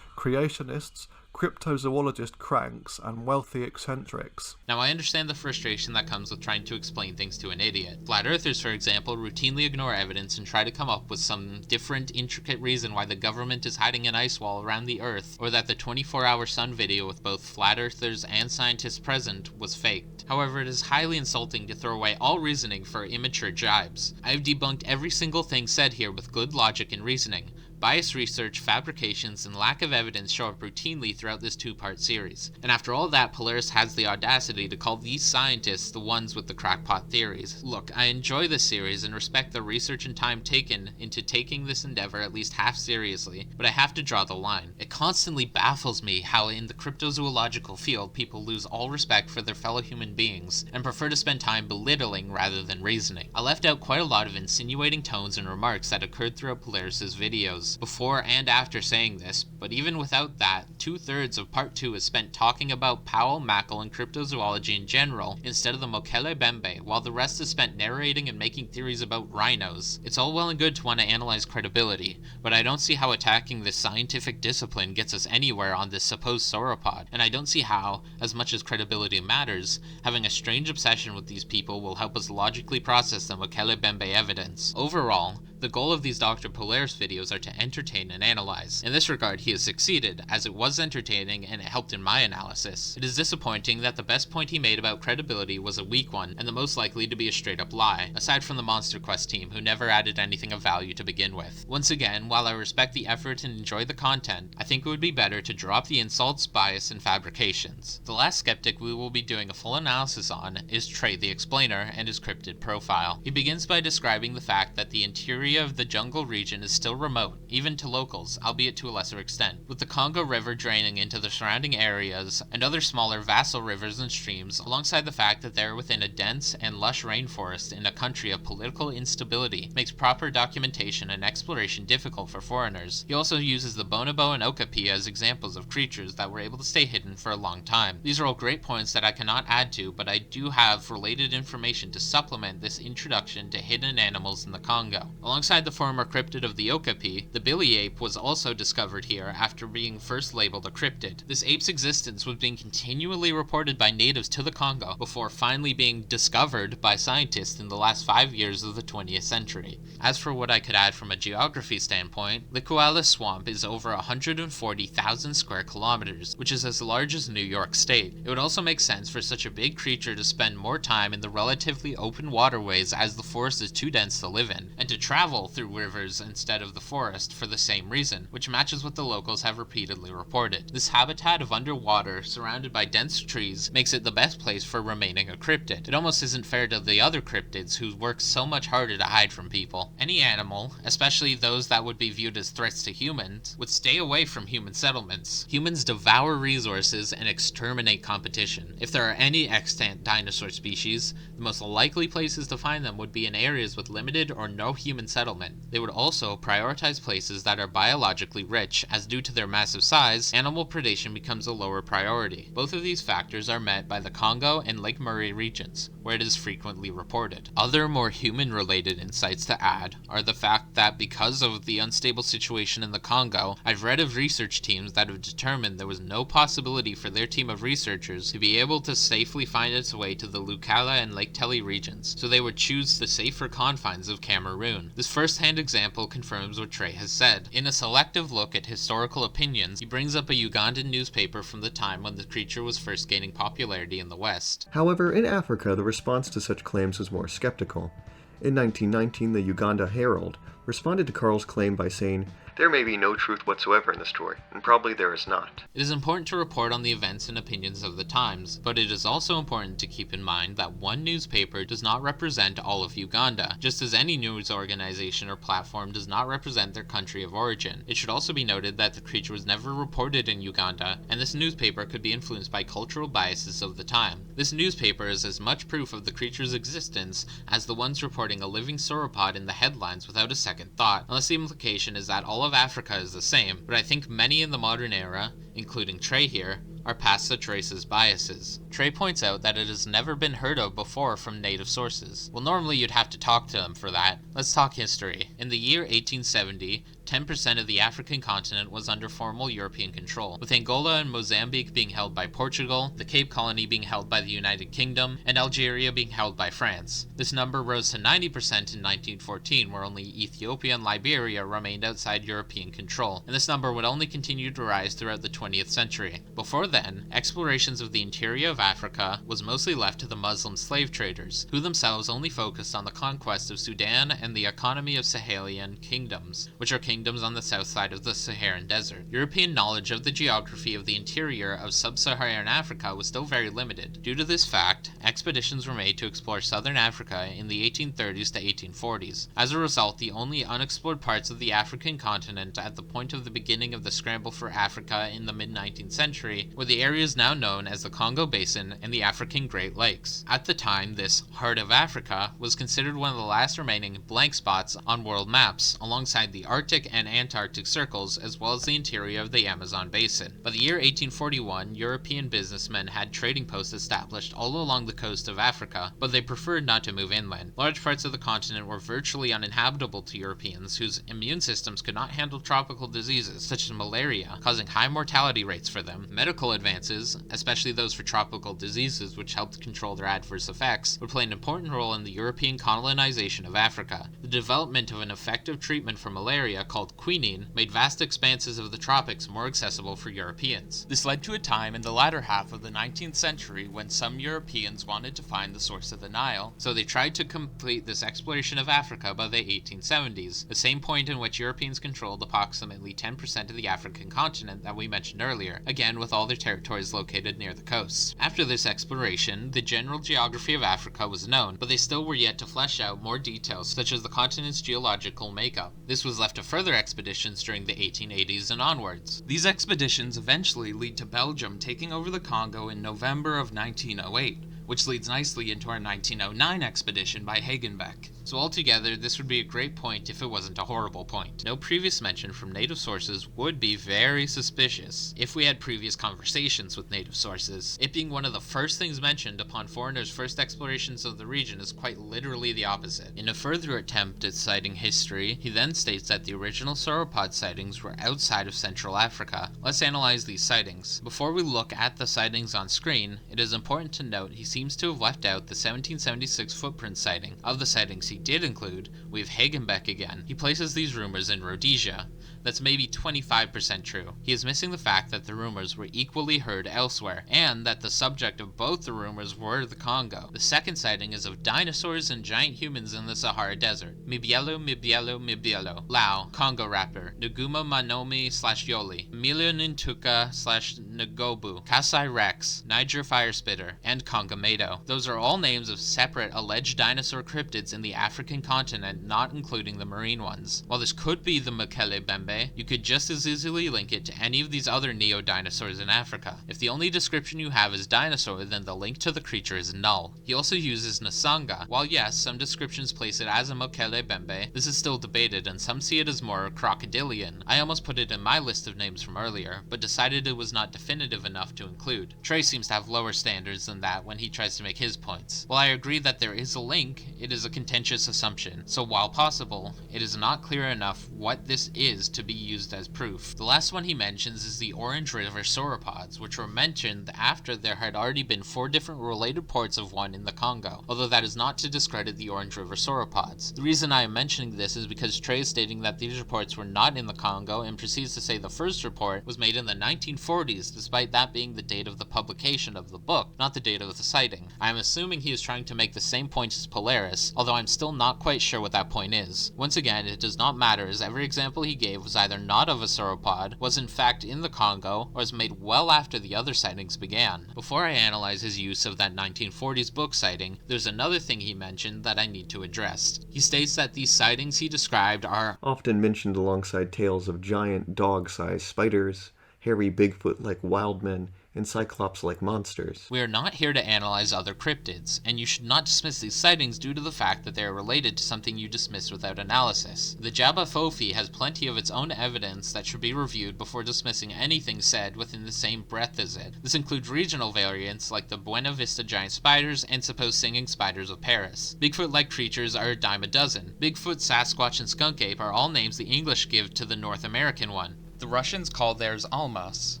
creationists, cryptozoologist cranks, and wealthy eccentrics. Now, I understand the frustration that comes with trying to explain things to an idiot. Flat earthers, for example, routinely ignore evidence and try to come up with some different, intricate reason why the government is hiding an ice wall around the Earth, or that the 24-hour sun video with both flat earthers and scientists present was faked. However, it is highly insulting to throw away all reasoning for immature jibes. I have debunked every single thing said here with good logic and reasoning. Biased research, fabrications, and lack of evidence show up routinely throughout this two-part series. And after all that, Polaris has the audacity to call these scientists the ones with the crackpot theories. Look, I enjoy this series and respect the research and time taken into taking this endeavor at least half seriously, but I have to draw the line. It constantly baffles me how in the cryptozoological field people lose all respect for their fellow human beings and prefer to spend time belittling rather than reasoning. I left out quite a lot of insinuating tones and remarks that occurred throughout Polaris's videos before and after saying this, but even without that, 2/3 of part 2 is spent talking about Powell, Mackle, and cryptozoology in general instead of the Mokéle-mbêmbe, while the rest is spent narrating and making theories about rhinos. It's all well and good to want to analyze credibility, but I don't see how attacking this scientific discipline gets us anywhere on this supposed sauropod, and I don't see how, as much as credibility matters, having a strange obsession with these people will help us logically process the Mokéle-mbêmbe evidence. Overall, the goal of these Dr. Polaris videos are to entertain and analyze. In this regard, he has succeeded, as it was entertaining and it helped in my analysis. It is disappointing that the best point he made about credibility was a weak one, and the most likely to be a straight-up lie, aside from the Monster Quest team, who never added anything of value to begin with. Once again, while I respect the effort and enjoy the content, I think it would be better to drop the insults, bias, and fabrications. The last skeptic we will be doing a full analysis on is Trey the Explainer and his cryptid profile. He begins by describing the fact that the interior of the jungle region is still remote, even to locals, albeit to a lesser extent, with the Congo River draining into the surrounding areas and other smaller vassal rivers and streams, alongside the fact that they are within a dense and lush rainforest in a country of political instability, makes proper documentation and exploration difficult for foreigners. He also uses the bonobo and okapi as examples of creatures that were able to stay hidden for a long time. These are all great points that I cannot add to, but I do have related information to supplement this introduction to hidden animals in the Congo. Alongside the former cryptid of the okapi, the billy ape was also discovered here after being first labeled a cryptid. This ape's existence was being continually reported by natives to the Congo before finally being discovered by scientists in the last 5 years of the 20th century. As for what I could add from a geography standpoint, the Koala Swamp is over 140,000 square kilometers, which is as large as New York State. It would also make sense for such a big creature to spend more time in the relatively open waterways as the forest is too dense to live in, and to travel through rivers instead of the forest for the same reason, which matches what the locals have repeatedly reported. This habitat of underwater, surrounded by dense trees, makes it the best place for remaining a cryptid. It almost isn't fair to the other cryptids who work so much harder to hide from people. Any animal, especially those that would be viewed as threats to humans, would stay away from human settlements. Humans devour resources and exterminate competition. If there are any extant dinosaur species, the most likely places to find them would be in areas with limited or no human settlement. They would also prioritize places that are biologically rich, as due to their massive size, animal predation becomes a lower priority. Both of these factors are met by the Congo and Lake Murray regions, where it is frequently reported. Other more human-related insights to add are the fact that because of the unstable situation in the Congo, I've read of research teams that have determined there was no possibility for their team of researchers to be able to safely find its way to the Lukala and Lake Tele regions, so they would choose the safer confines of Cameroon. This This first-hand example confirms what Trey has said. In a selective look at historical opinions, he brings up a Ugandan newspaper from the time when the creature was first gaining popularity in the West. However, in Africa, the response to such claims was more skeptical. In 1919, the Uganda Herald responded to Carl's claim by saying, "There may be no truth whatsoever in the story, and probably there is not." It is important to report on the events and opinions of the times, but it is also important to keep in mind that one newspaper does not represent all of Uganda, just as any news organization or platform does not represent their country of origin. It should also be noted that the creature was never reported in Uganda, and this newspaper could be influenced by cultural biases of the time. This newspaper is as much proof of the creature's existence as the ones reporting a living sauropod in the headlines without a second thought, unless the implication is that all of Africa is the same, but I think many in the modern era, including Trey here, are past such racist biases. Trey points out that it has never been heard of before from native sources. Well, normally you'd have to talk to them for that. Let's talk history. In the year 1870, 10% of the African continent was under formal European control, with Angola and Mozambique being held by Portugal, the Cape Colony being held by the United Kingdom, and Algeria being held by France. This number rose to 90% in 1914, where only Ethiopia and Liberia remained outside European control, and this number would only continue to rise throughout the 20th century. Before then, explorations of the interior of Africa was mostly left to the Muslim slave traders, who themselves only focused on the conquest of Sudan and the economy of Sahelian kingdoms, which are kingdoms on the south side of the Saharan desert. European knowledge of the geography of the interior of sub-Saharan Africa was still very limited. Due to this fact, expeditions were made to explore southern Africa in the 1830s to 1840s. As a result, the only unexplored parts of the African continent at the point of the beginning of the scramble for Africa in the mid-19th century were the areas now known as the Congo Basin and the African Great Lakes. At the time, this Heart of Africa was considered one of the last remaining blank spots on world maps, alongside the Arctic and Antarctic circles, as well as the interior of the Amazon basin. By the year 1841, European businessmen had trading posts established all along the coast of Africa, but they preferred not to move inland. Large parts of the continent were virtually uninhabitable to Europeans, whose immune systems could not handle tropical diseases, such as malaria, causing high mortality rates for them. Medical advances, especially those for tropical diseases which helped control their adverse effects, would play an important role in the European colonization of Africa. The development of an effective treatment for malaria called quinine made vast expanses of the tropics more accessible for Europeans. This led to a time in the latter half of the 19th century when some Europeans wanted to find the source of the Nile, so they tried to complete this exploration of Africa by the 1870s, the same point in which Europeans controlled approximately 10% of the African continent that we mentioned earlier, again with all their territories located near the coasts. After this exploration, the general geography of Africa was known, but they still were yet to flesh out more details such as the continent's geological makeup. This was left to further expeditions during the 1880s and onwards. These expeditions eventually lead to Belgium taking over the Congo in November of 1908, which leads nicely into our 1909 expedition by Hagenbeck. So altogether, this would be a great point if it wasn't a horrible point. No previous mention from native sources would be very suspicious if we had previous conversations with native sources. It being one of the first things mentioned upon foreigners' first explorations of the region is quite literally the opposite. In a further attempt at citing history, he then states that the original sauropod sightings were outside of Central Africa. Let's analyze these sightings. Before we look at the sightings on screen, it is important to note he seems to have left out the 1776 footprint sighting. Of the sightings he did include, we have Hagenbeck again. He places these rumors in Rhodesia. That's maybe 25% true. He is missing the fact that the rumors were equally heard elsewhere, and that the subject of both the rumors were the Congo. The second sighting is of dinosaurs and giant humans in the Sahara Desert. Mibielo, Mibielo, Mibielo. Lao, Congo rapper. Nguma Manomi / Yoli. Emilio Nintuka / Ngobu. Kasai Rex. Niger Firespitter. And Congomedo. Those are all names of separate alleged dinosaur cryptids in the African continent, not including the marine ones. While this could be the Mokéle-mbêmbe, you could just as easily link it to any of these other neo-dinosaurs in Africa. If the only description you have is dinosaur, then the link to the creature is null. He also uses Nasanga. While yes, some descriptions place it as a Mokéle-mbêmbe, this is still debated and some see it as more crocodilian. I almost put it in my list of names from earlier, but decided it was not definitive enough to include. Trey seems to have lower standards than that when he tries to make his points. While I agree that there is a link, it is a contentious assumption, so while possible, it is not clear enough what this is to be used as proof. The last one he mentions is the Orange River sauropods, which were mentioned after there had already been 4 different related reports of one in the Congo, although that is not to discredit the Orange River sauropods. The reason I am mentioning this is because Trey is stating that these reports were not in the Congo and proceeds to say the first report was made in the 1940s, despite that being the date of the publication of the book, not the date of the sighting. I am assuming he is trying to make the same point as Polaris, although I'm still not quite sure what that point is. Once again, it does not matter, as every example he gave was either not of a sauropod, was in fact in the Congo, or was made well after the other sightings began. Before I analyze his use of that 1940s book sighting, there's another thing he mentioned that I need to address. He states that these sightings he described are often mentioned alongside tales of giant dog-sized spiders, hairy Bigfoot-like wildmen, and Cyclops-like monsters. We are not here to analyze other cryptids, and you should not dismiss these sightings due to the fact that they are related to something you dismiss without analysis. The Jabba Fofi has plenty of its own evidence that should be reviewed before dismissing anything said within the same breath as it. This includes regional variants like the Buena Vista giant spiders and supposed singing spiders of Paris. Bigfoot-like creatures are a dime a dozen. Bigfoot, Sasquatch, and skunk ape are all names the English give to the North American one. The Russians call theirs almas.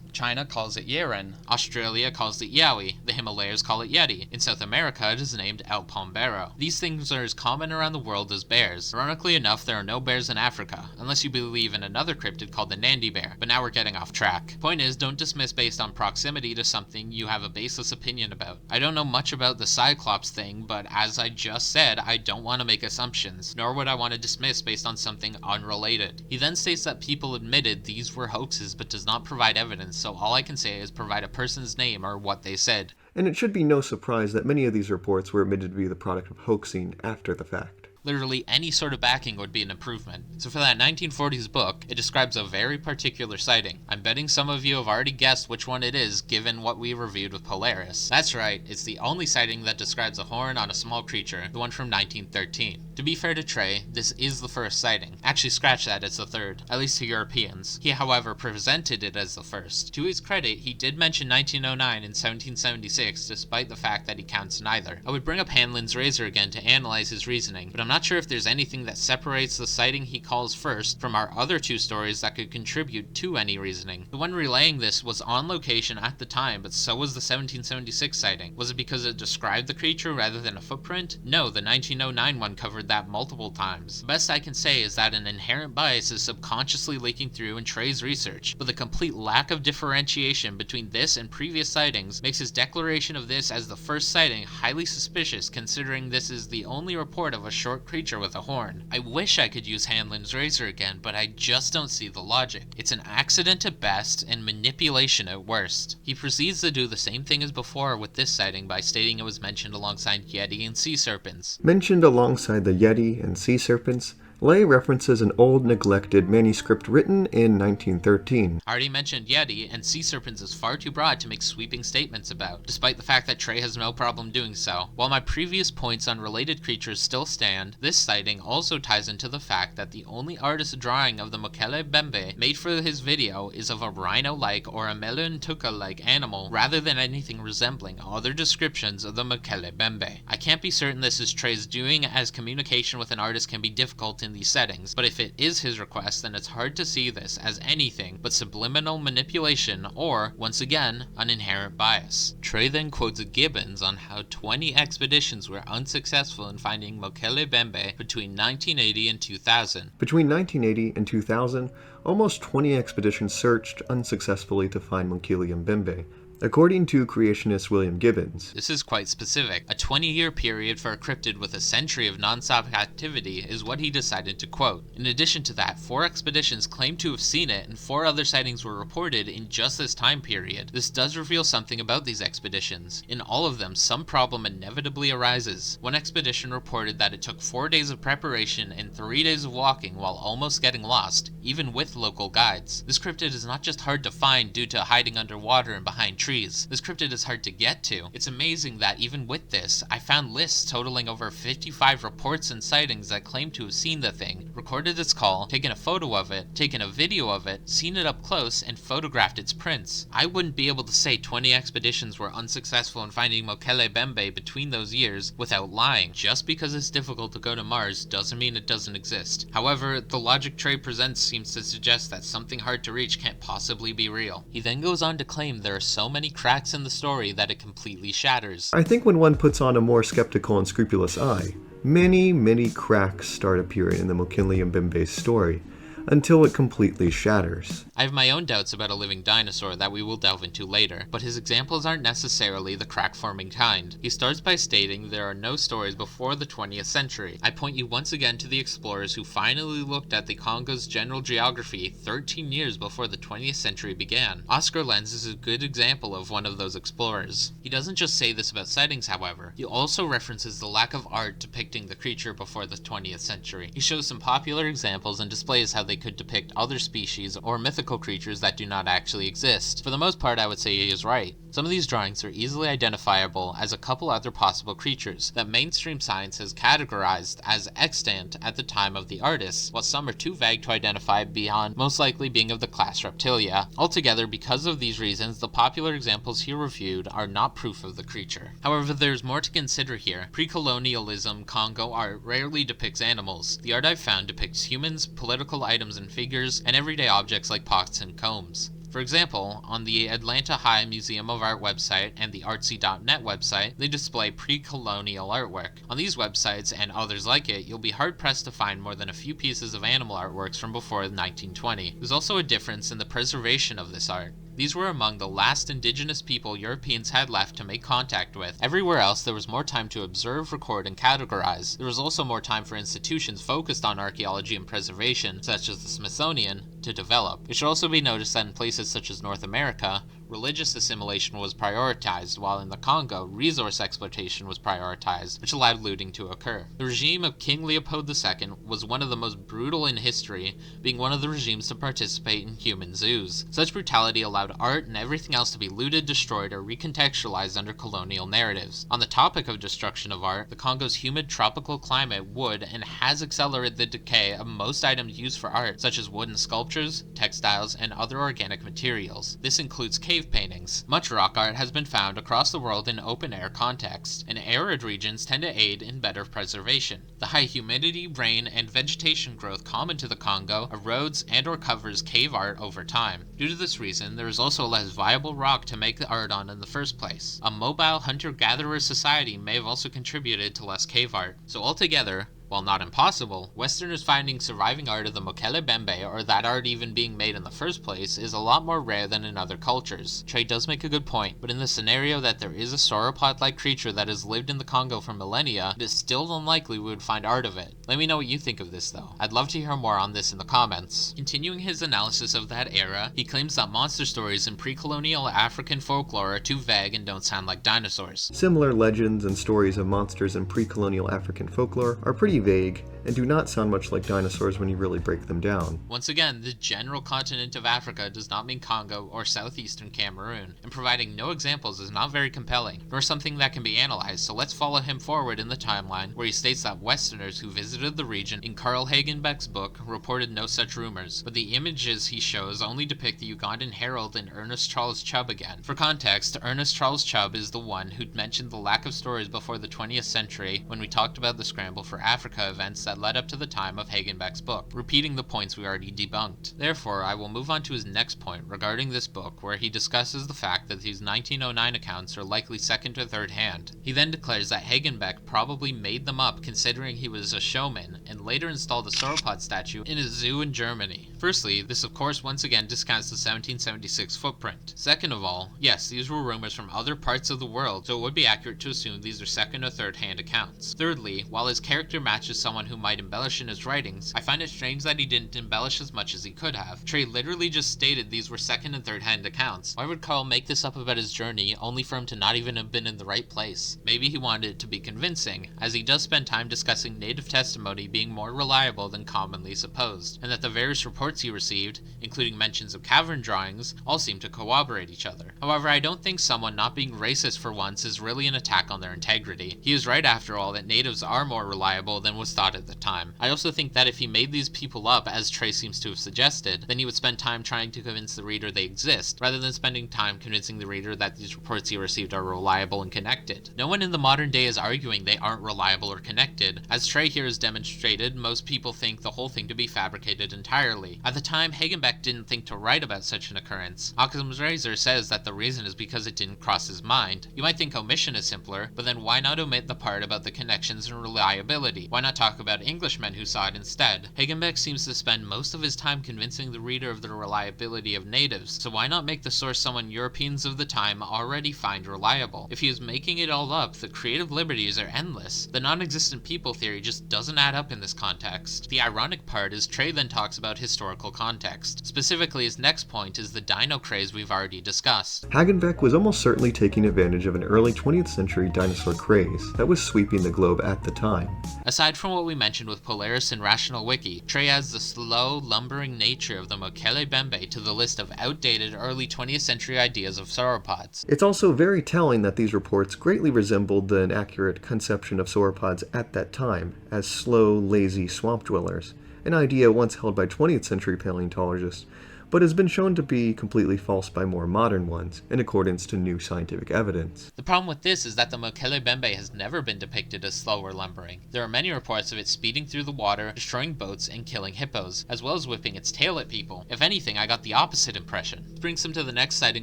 China calls it Yeren. Australia calls it Yowie. The Himalayas call it Yeti. In South America, it is named El Pombero. These things are as common around the world as bears. Ironically enough, there are no bears in Africa, unless you believe in another cryptid called the Nandi bear. But now we're getting off track. Point is, don't dismiss based on proximity to something you have a baseless opinion about. I don't know much about the Cyclops thing, but as I just said, I don't want to make assumptions, nor would I want to dismiss based on something unrelated. He then states that people admitted these were hoaxes, but does not provide evidence, so all I can say is provide a person's name or what they said. And it should be no surprise that many of these reports were admitted to be the product of hoaxing after the fact. Literally any sort of backing would be an improvement. So for that 1940s book, it describes a very particular sighting. I'm betting some of you have already guessed which one it is, given what we reviewed with Polaris. That's right, it's the only sighting that describes a horn on a small creature, the one from 1913. To be fair to Trey, this is the first sighting. Actually, scratch that, it's the third, at least to Europeans. He, however, presented it as the first. To his credit, he did mention 1909 and 1776, despite the fact that he counts neither. I would bring up Hanlon's razor again to analyze his reasoning, but I'm not sure if there's anything that separates the sighting he calls first from our other 2 stories that could contribute to any reasoning. The one relaying this was on location at the time, but so was the 1776 sighting. Was it because it described the creature rather than a footprint? No, the 1909 one covered that multiple times. The best I can say is that an inherent bias is subconsciously leaking through in Trey's research, but the complete lack of differentiation between this and previous sightings makes his declaration of this as the first sighting highly suspicious, considering this is the only report of a short creature with a horn. I wish I could use Hanlon's razor again, but I just don't see the logic. It's an accident at best and manipulation at worst. He proceeds to do the same thing as before with this sighting by stating it was mentioned alongside Yeti and sea serpents. Mentioned alongside the Yeti and sea serpents, Lay references an old neglected manuscript written in 1913. I already mentioned Yeti, and sea serpents is far too broad to make sweeping statements about, despite the fact that Trey has no problem doing so. While my previous points on related creatures still stand, this sighting also ties into the fact that the only artist's drawing of the Mokéle-mbêmbe made for his video is of a rhino-like or a meluntuka-like animal, rather than anything resembling other descriptions of the Mokéle-mbêmbe. I can't be certain this is Trey's doing, as communication with an artist can be difficult in these settings, but if it is his request, then it's hard to see this as anything but subliminal manipulation or, once again, an inherent bias. Trey then quotes Gibbons on how 20 expeditions were unsuccessful in finding Mokéle-mbêmbe between 1980 and 2000. Between 1980 and 2000, almost 20 expeditions searched unsuccessfully to find Mokéle-mbêmbe. According to creationist William Gibbons, this is quite specific. A 20-year period for a cryptid with a century of non-stop activity is what he decided to quote. In addition to that, 4 expeditions claimed to have seen it, and 4 other sightings were reported in just this time period. This does reveal something about these expeditions. In all of them, some problem inevitably arises. One expedition reported that it took 4 days of preparation and 3 days of walking while almost getting lost, even with local guides. This cryptid is not just hard to find due to hiding underwater and behind trees. trees. This cryptid is hard to get to. It's amazing that even with this, I found lists totaling over 55 reports and sightings that claim to have seen the thing, recorded its call, taken a photo of it, taken a video of it, seen it up close, and photographed its prints. I wouldn't be able to say 20 expeditions were unsuccessful in finding Mokéle-mbêmbe between those years without lying. Just because it's difficult to go to Mars doesn't mean it doesn't exist. However, the logic Trey presents seems to suggest that something hard to reach can't possibly be real. He then goes on to claim there are so many cracks in the story that it completely shatters. I think when one puts on a more skeptical and scrupulous eye, many cracks start appearing in the Mokéle-mbêmbe story, until it completely shatters. I have my own doubts about a living dinosaur that we will delve into later, but his examples aren't necessarily the crack-forming kind. He starts by stating there are no stories before the 20th century. I point you once again to the explorers who finally looked at the Congo's general geography 13 years before the 20th century began. Oscar Lenz is a good example of one of those explorers. He doesn't just say this about sightings, however. He also references the lack of art depicting the creature before the 20th century. He shows some popular examples and displays how they could depict other species or mythical creatures that do not actually exist. For the most part, I would say he is right. Some of these drawings are easily identifiable as a couple other possible creatures that mainstream science has categorized as extant at the time of the artists, while some are too vague to identify beyond most likely being of the class Reptilia. Altogether, because of these reasons, the popular examples here reviewed are not proof of the creature. However, there's more to consider here. Pre-colonialism Congo art rarely depicts animals. The art I've found depicts humans, political items and figures, and everyday objects like pots and combs. For example, on the Atlanta High Museum of Art website and the artsy.net website, they display pre-colonial artwork. On these websites and others like it, you'll be hard-pressed to find more than a few pieces of animal artworks from before 1920. There's also a difference in the preservation of this art. These were among the last indigenous people Europeans had left to make contact with. Everywhere else, there was more time to observe, record, and categorize. There was also more time for institutions focused on archaeology and preservation, such as the Smithsonian, to develop. It should also be noticed that in places such as North America, religious assimilation was prioritized, while in the Congo, resource exploitation was prioritized, which allowed looting to occur. The regime of King Leopold II was one of the most brutal in history, being one of the regimes to participate in human zoos. Such brutality allowed art and everything else to be looted, destroyed, or recontextualized under colonial narratives. On the topic of destruction of art, the Congo's humid tropical climate would and has accelerated the decay of most items used for art, such as wooden sculptures, textiles, and other organic materials. This includes cave paintings. Much rock art has been found across the world in open-air contexts, and arid regions tend to aid in better preservation. The high humidity, rain, and vegetation growth common to the Congo erodes and/or covers cave art over time. Due to this reason, there is also less viable rock to make the art on in the first place. A mobile hunter-gatherer society may have also contributed to less cave art. So altogether, while not impossible, Westerners finding surviving art of the Mokéle-mbêmbe or that art even being made in the first place is a lot more rare than in other cultures. Trey does make a good point, but in the scenario that there is a sauropod-like creature that has lived in the Congo for millennia, it is still unlikely we would find art of it. Let me know what you think of this though. I'd love to hear more on this in the comments. Continuing his analysis of that era, he claims that monster stories in pre-colonial African folklore are too vague and don't sound like dinosaurs. Similar legends and stories of monsters in pre-colonial African folklore are pretty vague and do not sound much like dinosaurs when you really break them down. Once again, the general continent of Africa does not mean Congo or southeastern Cameroon, and providing no examples is not very compelling, nor something that can be analyzed, so let's follow him forward in the timeline, where he states that Westerners who visited the region in Carl Hagenbeck's book reported no such rumors, but the images he shows only depict the Ugandan Herald and Ernest Charles Chubb again. For context, Ernest Charles Chubb is the one who'd mentioned the lack of stories before the 20th century when we talked about the Scramble for Africa events that led up to the time of Hagenbeck's book, repeating the points we already debunked. Therefore, I will move on to his next point regarding this book, where he discusses the fact that these 1909 accounts are likely second or third hand. He then declares that Hagenbeck probably made them up considering he was a showman, and later installed a sauropod statue in a zoo in Germany. Firstly, this of course once again discounts the 1776 footprint. Second of all, yes, these were rumors from other parts of the world, so it would be accurate to assume these are second or third hand accounts. Thirdly, while his character matches someone who might embellish in his writings, I find it strange that he didn't embellish as much as he could have. Trey literally just stated these were second and third hand accounts. Why would Carl make this up about his journey only for him to not even have been in the right place? Maybe he wanted it to be convincing, as he does spend time discussing native testimony being more reliable than commonly supposed, and that the various reports he received, including mentions of cavern drawings, all seem to corroborate each other. However, I don't think someone not being racist for once is really an attack on their integrity. He is right after all that natives are more reliable than was thought at the time. I also think that if he made these people up, as Trey seems to have suggested, then he would spend time trying to convince the reader they exist, rather than spending time convincing the reader that these reports he received are reliable and connected. No one in the modern day is arguing they aren't reliable or connected. As Trey here has demonstrated, most people think the whole thing to be fabricated entirely. At the time, Hagenbeck didn't think to write about such an occurrence. Occam's razor says that the reason is because it didn't cross his mind. You might think omission is simpler, but then why not omit the part about the connections and reliability? Why not talk about Englishmen who saw it instead? Hagenbeck seems to spend most of his time convincing the reader of the reliability of natives, so why not make the source someone Europeans of the time already find reliable? If he is making it all up, the creative liberties are endless. The non-existent people theory just doesn't add up in this context. The ironic part is Trey then talks about historical context. Specifically, his next point is the dino craze we've already discussed. Hagenbeck was almost certainly taking advantage of an early 20th century dinosaur craze that was sweeping the globe at the time. Aside from what we mentioned with Polaris and Rational Wiki, Trey adds the slow, lumbering nature of the Mokéle-mbêmbe to the list of outdated early 20th century ideas of sauropods. It's also very telling that these reports greatly resembled the inaccurate conception of sauropods at that time as slow, lazy swamp dwellers, an idea once held by 20th century paleontologists, but has been shown to be completely false by more modern ones, in accordance to new scientific evidence. The problem with this is that the Mokéle-mbêmbe has never been depicted as slow or lumbering. There are many reports of it speeding through the water, destroying boats, and killing hippos, as well as whipping its tail at people. If anything, I got the opposite impression. This brings him to the next sighting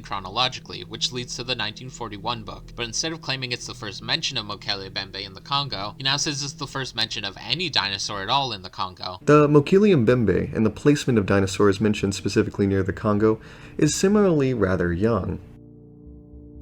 chronologically, which leads to the 1941 book, but instead of claiming it's the first mention of Mokéle-mbêmbe in the Congo, he now says it's the first mention of any dinosaur at all in the Congo. The Mokéle-mbêmbe and the placement of dinosaurs mentioned specifically near the Congo is similarly rather young.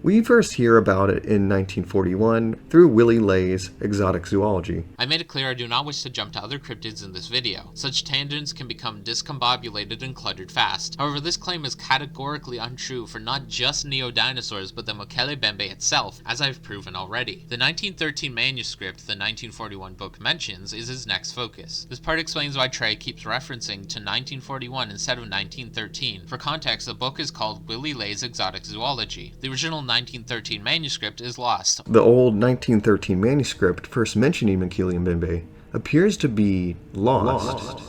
We first hear about it in 1941 through Willy Lay's Exotic Zoology. I made it clear I do not wish to jump to other cryptids in this video. Such tangents can become discombobulated and cluttered fast. However, this claim is categorically untrue for not just neo-dinosaurs but the Mokéle-mbêmbe itself, as I've proven already. The 1913 manuscript the 1941 book mentions is his next focus. This part explains why Trey keeps referencing to 1941 instead of 1913. For context, the book is called Willy Lay's Exotic Zoology. The original 1913 manuscript is lost. The old 1913 manuscript first mentioning Mokéle-mbêmbe appears to be lost.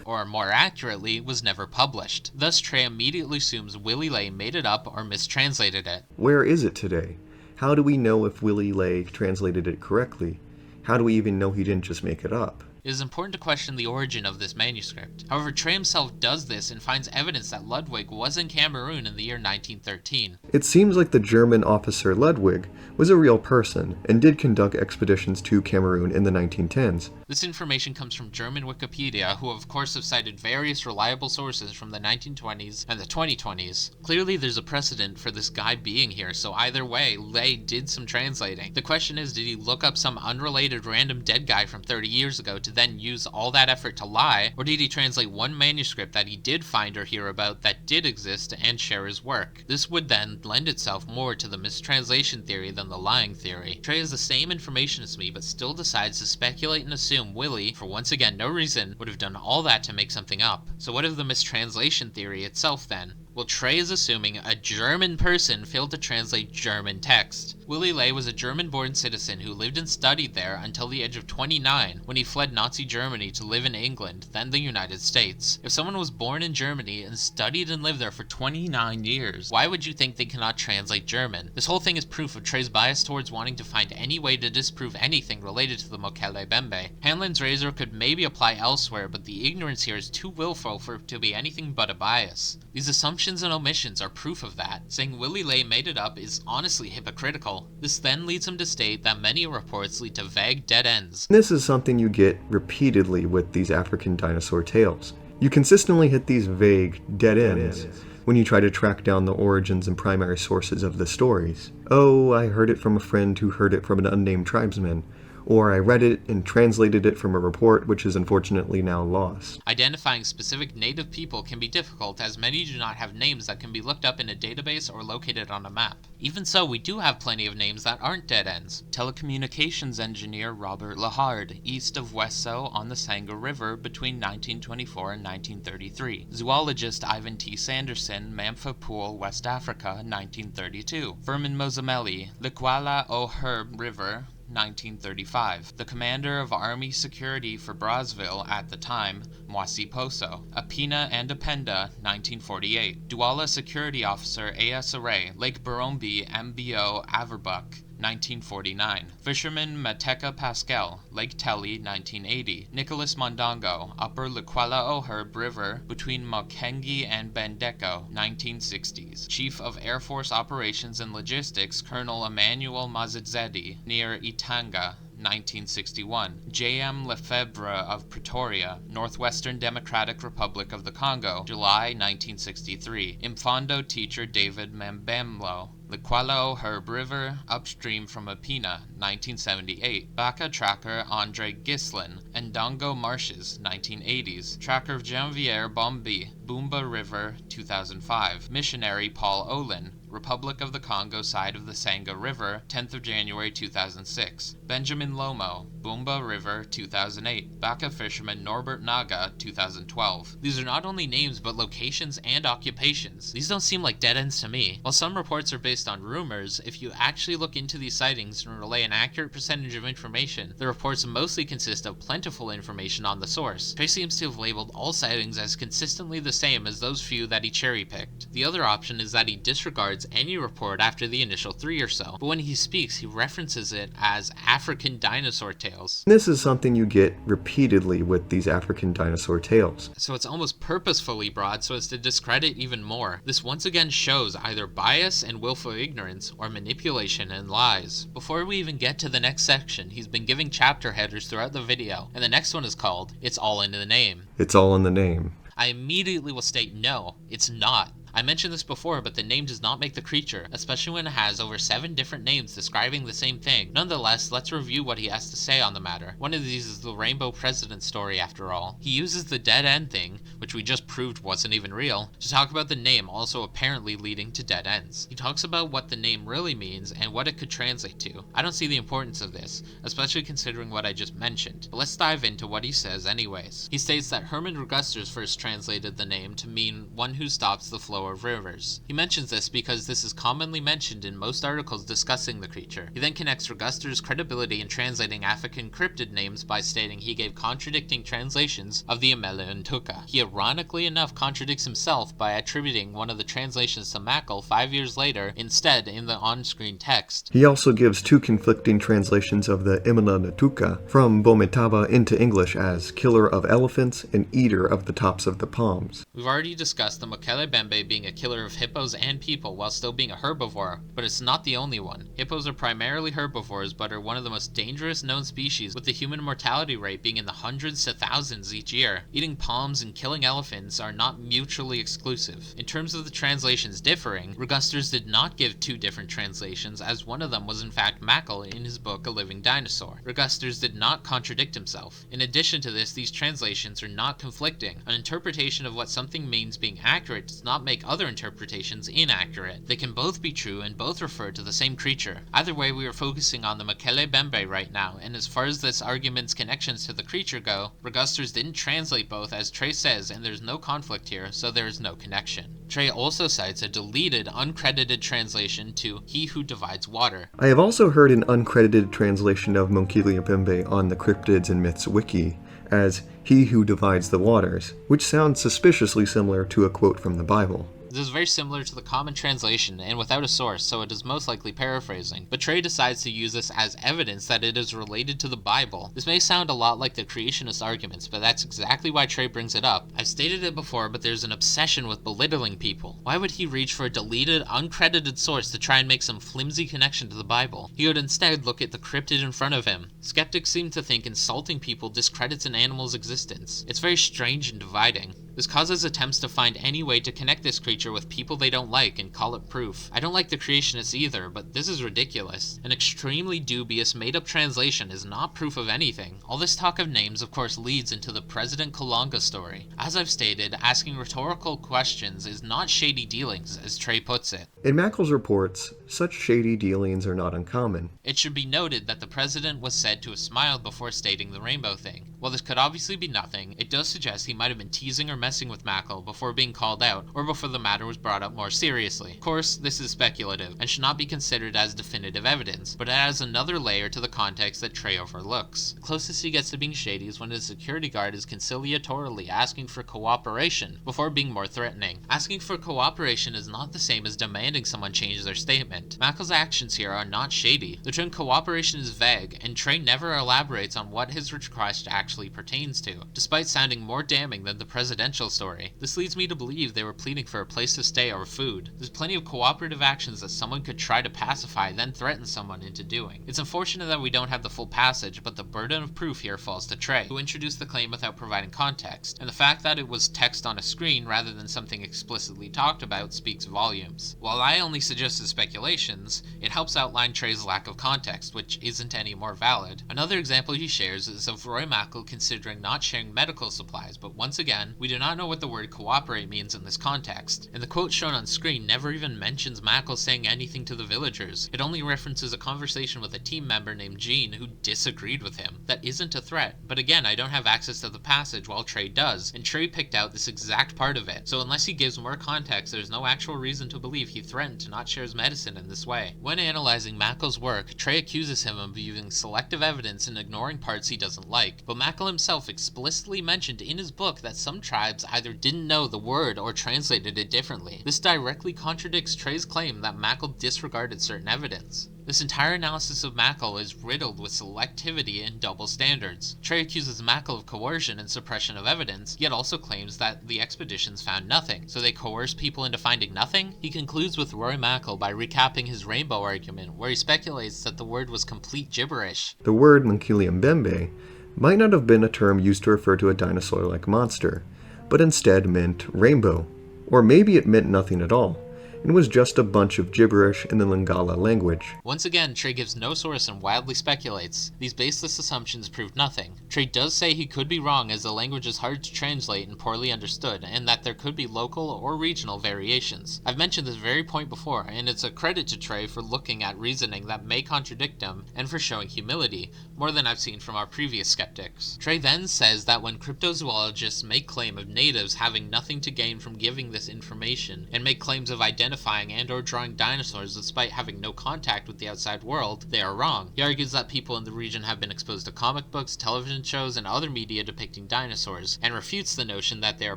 Or more accurately, was never published. Thus Trey immediately assumes Willy Lay made it up or mistranslated it. Where is it today? How do we know if Willy Lay translated it correctly? How do we even know he didn't just make it up? It is important to question the origin of this manuscript. However, Trey himself does this and finds evidence that Ludwig was in Cameroon in the year 1913. It seems like the German officer Ludwig was a real person and did conduct expeditions to Cameroon in the 1910s. This information comes from German Wikipedia, who of course have cited various reliable sources from the 1920s and the 2020s. Clearly there's a precedent for this guy being here, so either way, Lay did some translating. The question is, did he look up some unrelated random dead guy from 30 years ago to then use all that effort to lie, or did he translate one manuscript that he did find or hear about that did exist and share his work? This would then lend itself more to the mistranslation theory than the lying theory. Trey has the same information as me, but still decides to speculate and assume Willy, for once again no reason, would have done all that to make something up. So what of the mistranslation theory itself then? Well, Trey is assuming a German person failed to translate German text. Willy Lay was a German-born citizen who lived and studied there until the age of 29, when he fled Nazi Germany to live in England, then the United States. If someone was born in Germany and studied and lived there for 29 years, why would you think they cannot translate German? This whole thing is proof of Trey's bias towards wanting to find any way to disprove anything related to the Mokéle-mbêmbe. Hanlon's razor could maybe apply elsewhere, but the ignorance here is too willful for it to be anything but a bias. These assumptions and omissions are proof of that. Saying Willy Lay made it up is honestly hypocritical. This then leads him to state that many reports lead to vague dead ends. This is something you get repeatedly with these African dinosaur tales. You consistently hit these vague dead ends when you try to track down the origins and primary sources of the stories. Oh, I heard it from a friend who heard it from an unnamed tribesman. or I read it and translated it from a report which is unfortunately now lost. Identifying specific native people can be difficult as many do not have names that can be looked up in a database or located on a map. Even so, we do have plenty of names that aren't dead ends. Telecommunications engineer Robert Lahard, east of Wesso on the Sangha River between 1924 and 1933. Zoologist Ivan T. Sanderson, Mamfa Pool, West Africa, 1932. Firmin Mozamelli, Likwala-o-Herb River, 1935. The commander of Army Security for Brazzaville at the time, Mwasi Poso. Apina and Apenda, 1948. Douala Security Officer A.S. Array, Lake Barombi, MBO, Averbuk, 1949. Fisherman Mateka Pascal, Lake Telly, 1980. Nicholas Mondongo, Upper Likwala-o-Herb River, between Mokengi and Bandeko, 1960s. Chief of Air Force Operations and Logistics, Colonel Emmanuel Mazidzedi, near Itanga, 1961. J.M. Lefebvre of Pretoria, Northwestern Democratic Republic of the Congo, July 1963. Imfondo teacher David Mbemlo, Likwala-o-Herb River, upstream from Apina, 1978. Baka tracker Andre Gislin, Ndongo Marshes, 1980s. Tracker Janvier Bombi, Boomba River, 2005. Missionary Paul Olin, Republic of the Congo side of the Sangha River, 10th of January 2006. Benjamin Lomo, Boomba River, 2008. Baka fisherman Norbert Naga, 2012. These are not only names but locations and occupations. These don't seem like dead ends to me. While some reports are based on rumors, if you actually look into these sightings and relay an accurate percentage of information, the reports mostly consist of plentiful information on the source. Trey seems to have labeled all sightings as consistently the same as those few that he cherry-picked. The other option is that he disregards any report after the initial 3 or so, but when he speaks, he references it as African dinosaur tales. This is something you get repeatedly with these African dinosaur tales. So it's almost purposefully broad so as to discredit even more. This once again shows either bias and willful ignorance or manipulation and lies. Before we even get to the next section, he's been giving chapter headers throughout the video, and the next one is called It's All in the Name. It's all in the name. I immediately will state no, it's not. I mentioned this before, but the name does not make the creature, especially when it has over 7 different names describing the same thing. Nonetheless, let's review what he has to say on the matter. One of these is the Rainbow President story after all. He uses the dead end thing, which we just proved wasn't even real, to talk about the name also apparently leading to dead ends. He talks about what the name really means and what it could translate to. I don't see the importance of this, especially considering what I just mentioned, but let's dive into what he says anyways. He states that Herman Regusters first translated the name to mean one who stops the flow of rivers. He mentions this because this is commonly mentioned in most articles discussing the creature. He then connects Reguster's credibility in translating African cryptid names by stating he gave contradicting translations of the Amele Ntuka. He ironically enough contradicts himself by attributing one of the translations to Mackle 5 years later instead in the on-screen text. He also gives 2 conflicting translations of the Imela Natuka from Bometaba into English as killer of elephants and eater of the tops of the palms. We've already discussed the Mokéle-mbêmbe being a killer of hippos and people while still being a herbivore, but it's not the only one. Hippos are primarily herbivores but are one of the most dangerous known species, with the human mortality rate being in the hundreds to thousands each year. Eating palms and killing elephants are not mutually exclusive. In terms of the translations differing, Regusters did not give 2 different translations, as one of them was in fact Mackle in his book A Living Dinosaur. Regusters did not contradict himself. In addition to this, these translations are not conflicting. An interpretation of what something means being accurate does not make other interpretations inaccurate. They can both be true and both refer to the same creature. Either way, we are focusing on the Mokéle-mbêmbe right now, and as far as this argument's connections to the creature go, Regusters didn't translate both as Trey says, and there's no conflict here, so there is no connection. Trey also cites a deleted, uncredited translation to He Who Divides Water. I have also heard an uncredited translation of Mokéle-mbêmbe on the Cryptids and Myths wiki as He Who Divides the Waters, which sounds suspiciously similar to a quote from the Bible. This is very similar to the common translation and without a source, so it is most likely paraphrasing, but Trey decides to use this as evidence that it is related to the Bible. This may sound a lot like the creationist arguments, but that's exactly why Trey brings it up. I've stated it before, but there's an obsession with belittling people. Why would he reach for a deleted, uncredited source to try and make some flimsy connection to the Bible? He would instead look at the cryptid in front of him. Skeptics seem to think insulting people discredits an animal's existence. It's very strange and dividing. This causes attempts to find any way to connect this creature with people they don't like and call it proof. I don't like the creationists either, but this is ridiculous. An extremely dubious made-up translation is not proof of anything. All this talk of names of course leads into the President Kakongo story. As I've stated, asking rhetorical questions is not shady dealings, as Trey puts it. In Mackle's reports, such shady dealings are not uncommon. It should be noted that the president was said to have smiled before stating the rainbow thing. While this could obviously be nothing, it does suggest he might have been teasing or messing with Mackle before being called out, or before the matter was brought up more seriously. Of course, this is speculative, and should not be considered as definitive evidence, but it adds another layer to the context that Trey overlooks. The closest he gets to being shady is when his security guard is conciliatorily asking for cooperation, before being more threatening. Asking for cooperation is not the same as demanding someone change their statement. Mackle's actions here are not shady. The term cooperation is vague, and Trey never elaborates on what his request actually pertains to, despite sounding more damning than the presidential story. This leads me to believe they were pleading for a place to stay or food. There's plenty of cooperative actions that someone could try to pacify, then threaten someone into doing. It's unfortunate that we don't have the full passage, but the burden of proof here falls to Trey, who introduced the claim without providing context, and the fact that it was text on a screen rather than something explicitly talked about speaks volumes. While I only suggested speculations, it helps outline Trey's lack of context, which isn't any more valid. Another example he shares is of Roy Mackle considering not sharing medical supplies, but once again, we do not know what the word cooperate means in this context, and the quote shown on screen never even mentions Mackle saying anything to the villagers. It only references a conversation with a team member named Gene who disagreed with him. That isn't a threat, but again, I don't have access to the passage while Trey does, and Trey picked out this exact part of it, so unless he gives more context, there's no actual reason to believe he threatened to not share his medicine in this way. When analyzing Mackle's work, Trey accuses him of using selective evidence and ignoring parts he doesn't like, but Mackle himself explicitly mentioned in his book that some tribes either didn't know the word or translated it differently. This directly contradicts Trey's claim that Mackle disregarded certain evidence. This entire analysis of Mackle is riddled with selectivity and double standards. Trey accuses Mackle of coercion and suppression of evidence, yet also claims that the expeditions found nothing. So they coerced people into finding nothing? He concludes with Roy Mackle by recapping his rainbow argument, where he speculates that the word was complete gibberish. The word Mokéle-mbêmbe might not have been a term used to refer to a dinosaur-like monster, but instead meant rainbow. Or maybe it meant nothing at all, and was just a bunch of gibberish in the Lingala language. Once again, Trey gives no source and wildly speculates. These baseless assumptions prove nothing. Trey does say he could be wrong as the language is hard to translate and poorly understood, and that there could be local or regional variations. I've mentioned this very point before, and it's a credit to Trey for looking at reasoning that may contradict him, and for showing humility, more than I've seen from our previous skeptics. Trey then says that when cryptozoologists make claim of natives having nothing to gain from giving this information, and make claims of identifying and or drawing dinosaurs despite having no contact with the outside world, they are wrong. He argues that people in the region have been exposed to comic books, television shows, and other media depicting dinosaurs, and refutes the notion that they are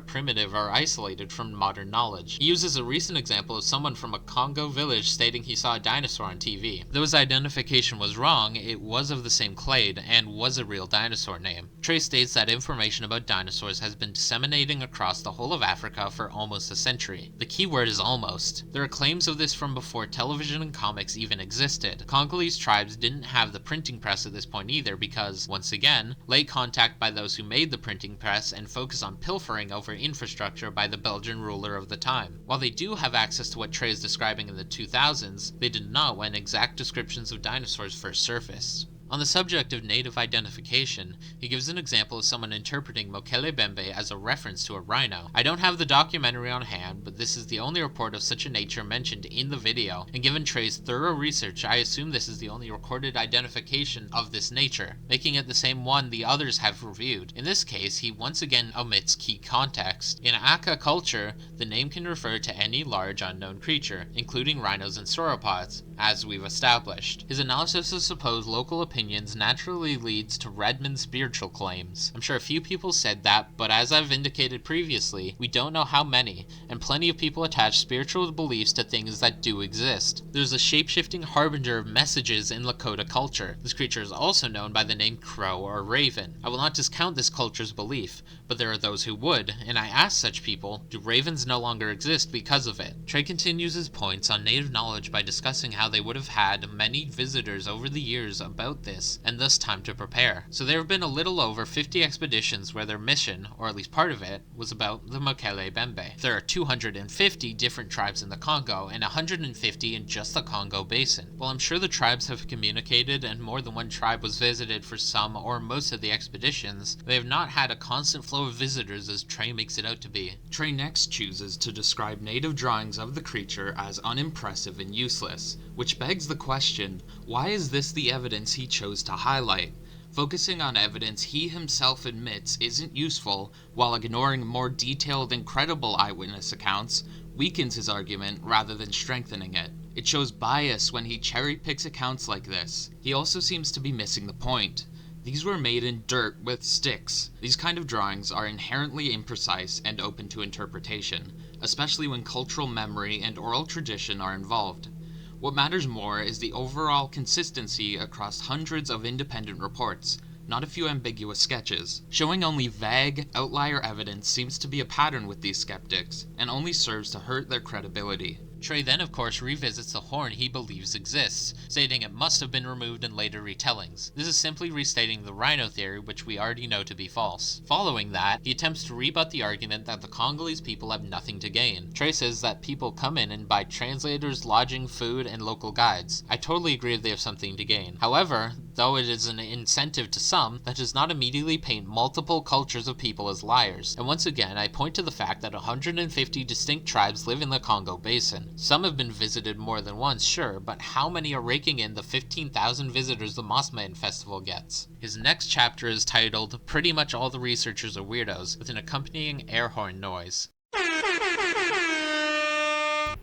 primitive or isolated from modern knowledge. He uses a recent example of someone from a Congo village stating he saw a dinosaur on TV. Though his identification was wrong, it was of the same clade, and was a real dinosaur name. Trey states that information about dinosaurs has been disseminating across the whole of Africa for almost a century. The key word is almost. There are claims of this from before television and comics even existed. Congolese tribes didn't have the printing press at this point either because, once again, late contact by those who made the printing press and focus on pilfering over infrastructure by the Belgian ruler of the time. While they do have access to what Trey is describing in the 2000s, they did not when exact descriptions of dinosaurs first surfaced. On the subject of native identification, he gives an example of someone interpreting Mokéle-mbêmbe as a reference to a rhino. I don't have the documentary on hand, but this is the only report of such a nature mentioned in the video, and given Trey's thorough research, I assume this is the only recorded identification of this nature, making it the same one the others have reviewed. In this case, he once again omits key context. In Aka culture, the name can refer to any large unknown creature, including rhinos and sauropods, as we've established. His analysis of supposed local opinions naturally leads to Redmond's spiritual claims. I'm sure a few people said that, but as I've indicated previously, we don't know how many, and plenty of people attach spiritual beliefs to things that do exist. There's a shape-shifting harbinger of messages in Lakota culture. This creature is also known by the name crow or raven. I will not discount this culture's belief, but there are those who would, and I ask such people, do ravens no longer exist because of it? Trey continues his points on native knowledge by discussing how they would have had many visitors over the years about this this, and thus time to prepare. So there have been a little over 50 expeditions where their mission, or at least part of it, was about the Mokéle-mbêmbe. There are 250 different tribes in the Congo, and 150 in just the Congo basin. While I'm sure the tribes have communicated and more than one tribe was visited for some or most of the expeditions, they have not had a constant flow of visitors as Trey makes it out to be. Trey next chooses to describe native drawings of the creature as unimpressive and useless, which begs the question, why is this the evidence he chose to highlight? Focusing on evidence he himself admits isn't useful, while ignoring more detailed and credible eyewitness accounts, weakens his argument rather than strengthening it. It shows bias when he cherry-picks accounts like this. He also seems to be missing the point. These were made in dirt with sticks. These kind of drawings are inherently imprecise and open to interpretation, especially when cultural memory and oral tradition are involved. What matters more is the overall consistency across hundreds of independent reports, not a few ambiguous sketches. Showing only vague, outlier evidence seems to be a pattern with these skeptics, and only serves to hurt their credibility. Trey then of course revisits the horn he believes exists, stating it must have been removed in later retellings. This is simply restating the rhino theory, which we already know to be false. Following that, he attempts to rebut the argument that the Congolese people have nothing to gain. Trey says that people come in and buy translators, lodging, food, and local guides. I totally agree that they have something to gain. However, though it is an incentive to some, that does not immediately paint multiple cultures of people as liars. And once again, I point to the fact that 150 distinct tribes live in the Congo basin. Some have been visited more than once, sure, but how many are raking in the 15,000 visitors the Mossman Festival gets? His next chapter is titled, "Pretty Much All the Researchers Are Weirdos," with an accompanying air horn noise.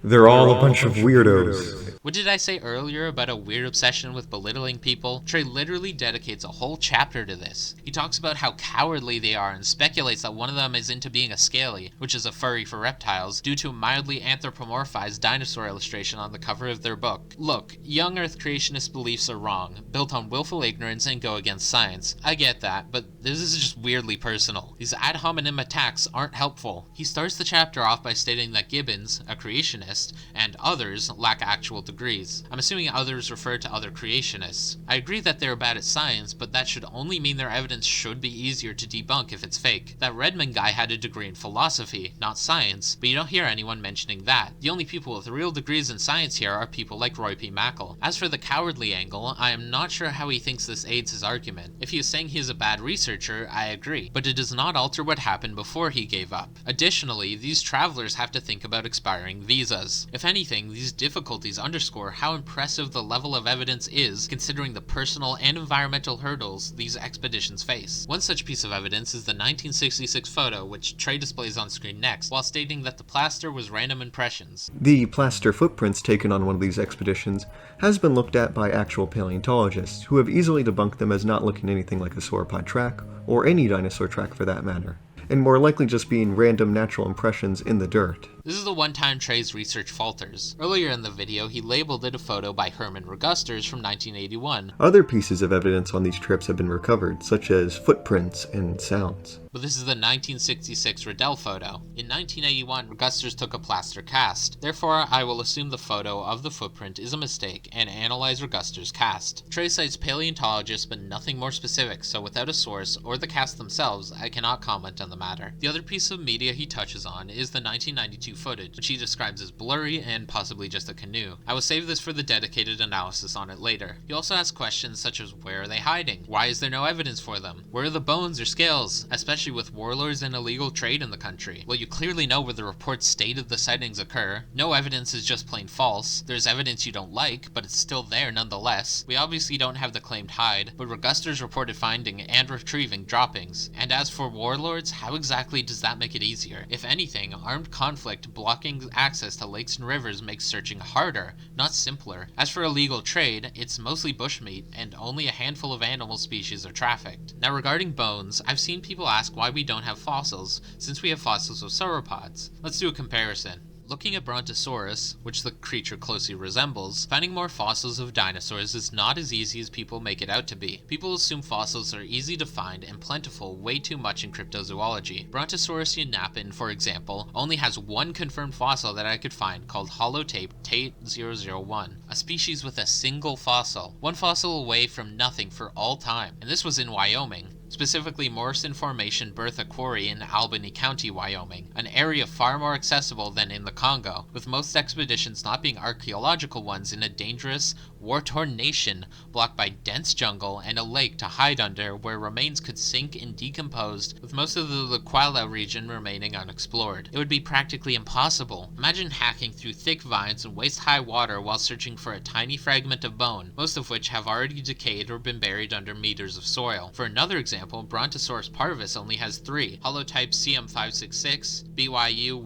They're all a bunch of weirdos. What did I say earlier about a weird obsession with belittling people? Trey literally dedicates a whole chapter to this. He talks about how cowardly they are and speculates that one of them is into being a scaly, which is a furry for reptiles, due to a mildly anthropomorphized dinosaur illustration on the cover of their book. Look, young Earth creationist beliefs are wrong, built on willful ignorance and go against science. I get that, but this is just weirdly personal. These ad hominem attacks aren't helpful. He starts the chapter off by stating that Gibbons, a creationist, and others lack actual degrees. I'm assuming others refer to other creationists. I agree that they're bad at science, but that should only mean their evidence should be easier to debunk if it's fake. That Redmond guy had a degree in philosophy, not science, but you don't hear anyone mentioning that. The only people with real degrees in science here are people like Roy P. Mackle. As for the cowardly angle, I am not sure how he thinks this aids his argument. If he is saying he is a bad researcher, I agree, but it does not alter what happened before he gave up. Additionally, these travelers have to think about expiring visas. If anything, these difficulties underscore how impressive the level of evidence is, considering the personal and environmental hurdles these expeditions face. One such piece of evidence is the 1966 photo, which Trey displays on screen next, while stating that the plaster was random impressions. The plaster footprints taken on one of these expeditions has been looked at by actual paleontologists, who have easily debunked them as not looking anything like a sauropod track, or any dinosaur track for that matter, and more likely just being random natural impressions in the dirt. This is the one time Trey's research falters. Earlier in the video, he labeled it a photo by Herman Regusters from 1981. Other pieces of evidence on these trips have been recovered, such as footprints and sounds. But this is the 1966 Riddell photo. In 1981, Regusters took a plaster cast. Therefore, I will assume the photo of the footprint is a mistake and analyze Regusters' cast. Trey cites paleontologists but nothing more specific, so without a source or the cast themselves, I cannot comment on the matter. The other piece of media he touches on is the 1992 footage, which he describes as blurry and possibly just a canoe. I will save this for the dedicated analysis on it later. He also asks questions such as, where are they hiding? Why is there no evidence for them? Where are the bones or scales? Especially with warlords and illegal trade in the country. Well, you clearly know where the reports stated the sightings occur. No evidence is just plain false. There's evidence you don't like, but it's still there nonetheless. We obviously don't have the claimed hide, but Regusters reported finding and retrieving droppings. And as for warlords, how exactly does that make it easier? If anything, armed conflict blocking access to lakes and rivers makes searching harder, not simpler. As for illegal trade, it's mostly bushmeat, and only a handful of animal species are trafficked. Now regarding bones, I've seen people ask why we don't have fossils, since we have fossils of sauropods. Let's do a comparison. Looking at Brontosaurus, which the creature closely resembles, finding more fossils of dinosaurs is not as easy as people make it out to be. People assume fossils are easy to find and plentiful way too much in cryptozoology. Brontosaurus yanapin, for example, only has one confirmed fossil that I could find called holotape Tate 001, a species with a single fossil, one fossil away from nothing for all time, and this was in Wyoming. Specifically Morrison Formation Bertha Quarry in Albany County, Wyoming, an area far more accessible than in the Congo, with most expeditions not being archaeological ones in a dangerous, war-torn nation blocked by dense jungle and a lake to hide under where remains could sink and decompose, with most of the Loango region remaining unexplored. It would be practically impossible. Imagine hacking through thick vines and waist-high water while searching for a tiny fragment of bone, most of which have already decayed or been buried under meters of soil. For another example, Brontosaurus parvus only has 3, holotype CM566, BYU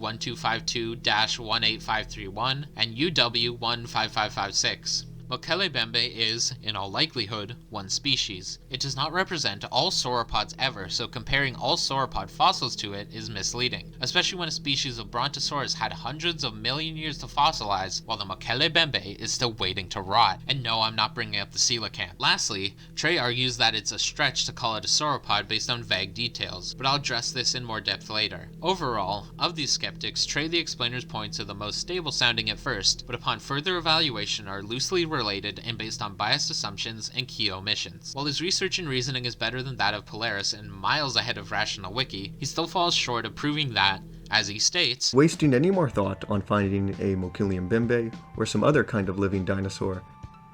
1252-18531, and UW 15556. Mokéle-mbêmbe is, in all likelihood, one species. It does not represent all sauropods ever, so comparing all sauropod fossils to it is misleading, especially when a species of Brontosaurus had hundreds of million years to fossilize, while the Mokéle-mbêmbe is still waiting to rot. And no, I'm not bringing up the coelacanth. Lastly, Trey argues that it's a stretch to call it a sauropod based on vague details, but I'll address this in more depth later. Overall, of these skeptics, Trey the explainer's points are the most stable sounding at first, but upon further evaluation are loosely related and based on biased assumptions and key omissions. While his research and reasoning is better than that of Polaris and miles ahead of Rational Wiki, he still falls short of proving that, as he states, wasting any more thought on finding a Mokéle-mbêmbe or some other kind of living dinosaur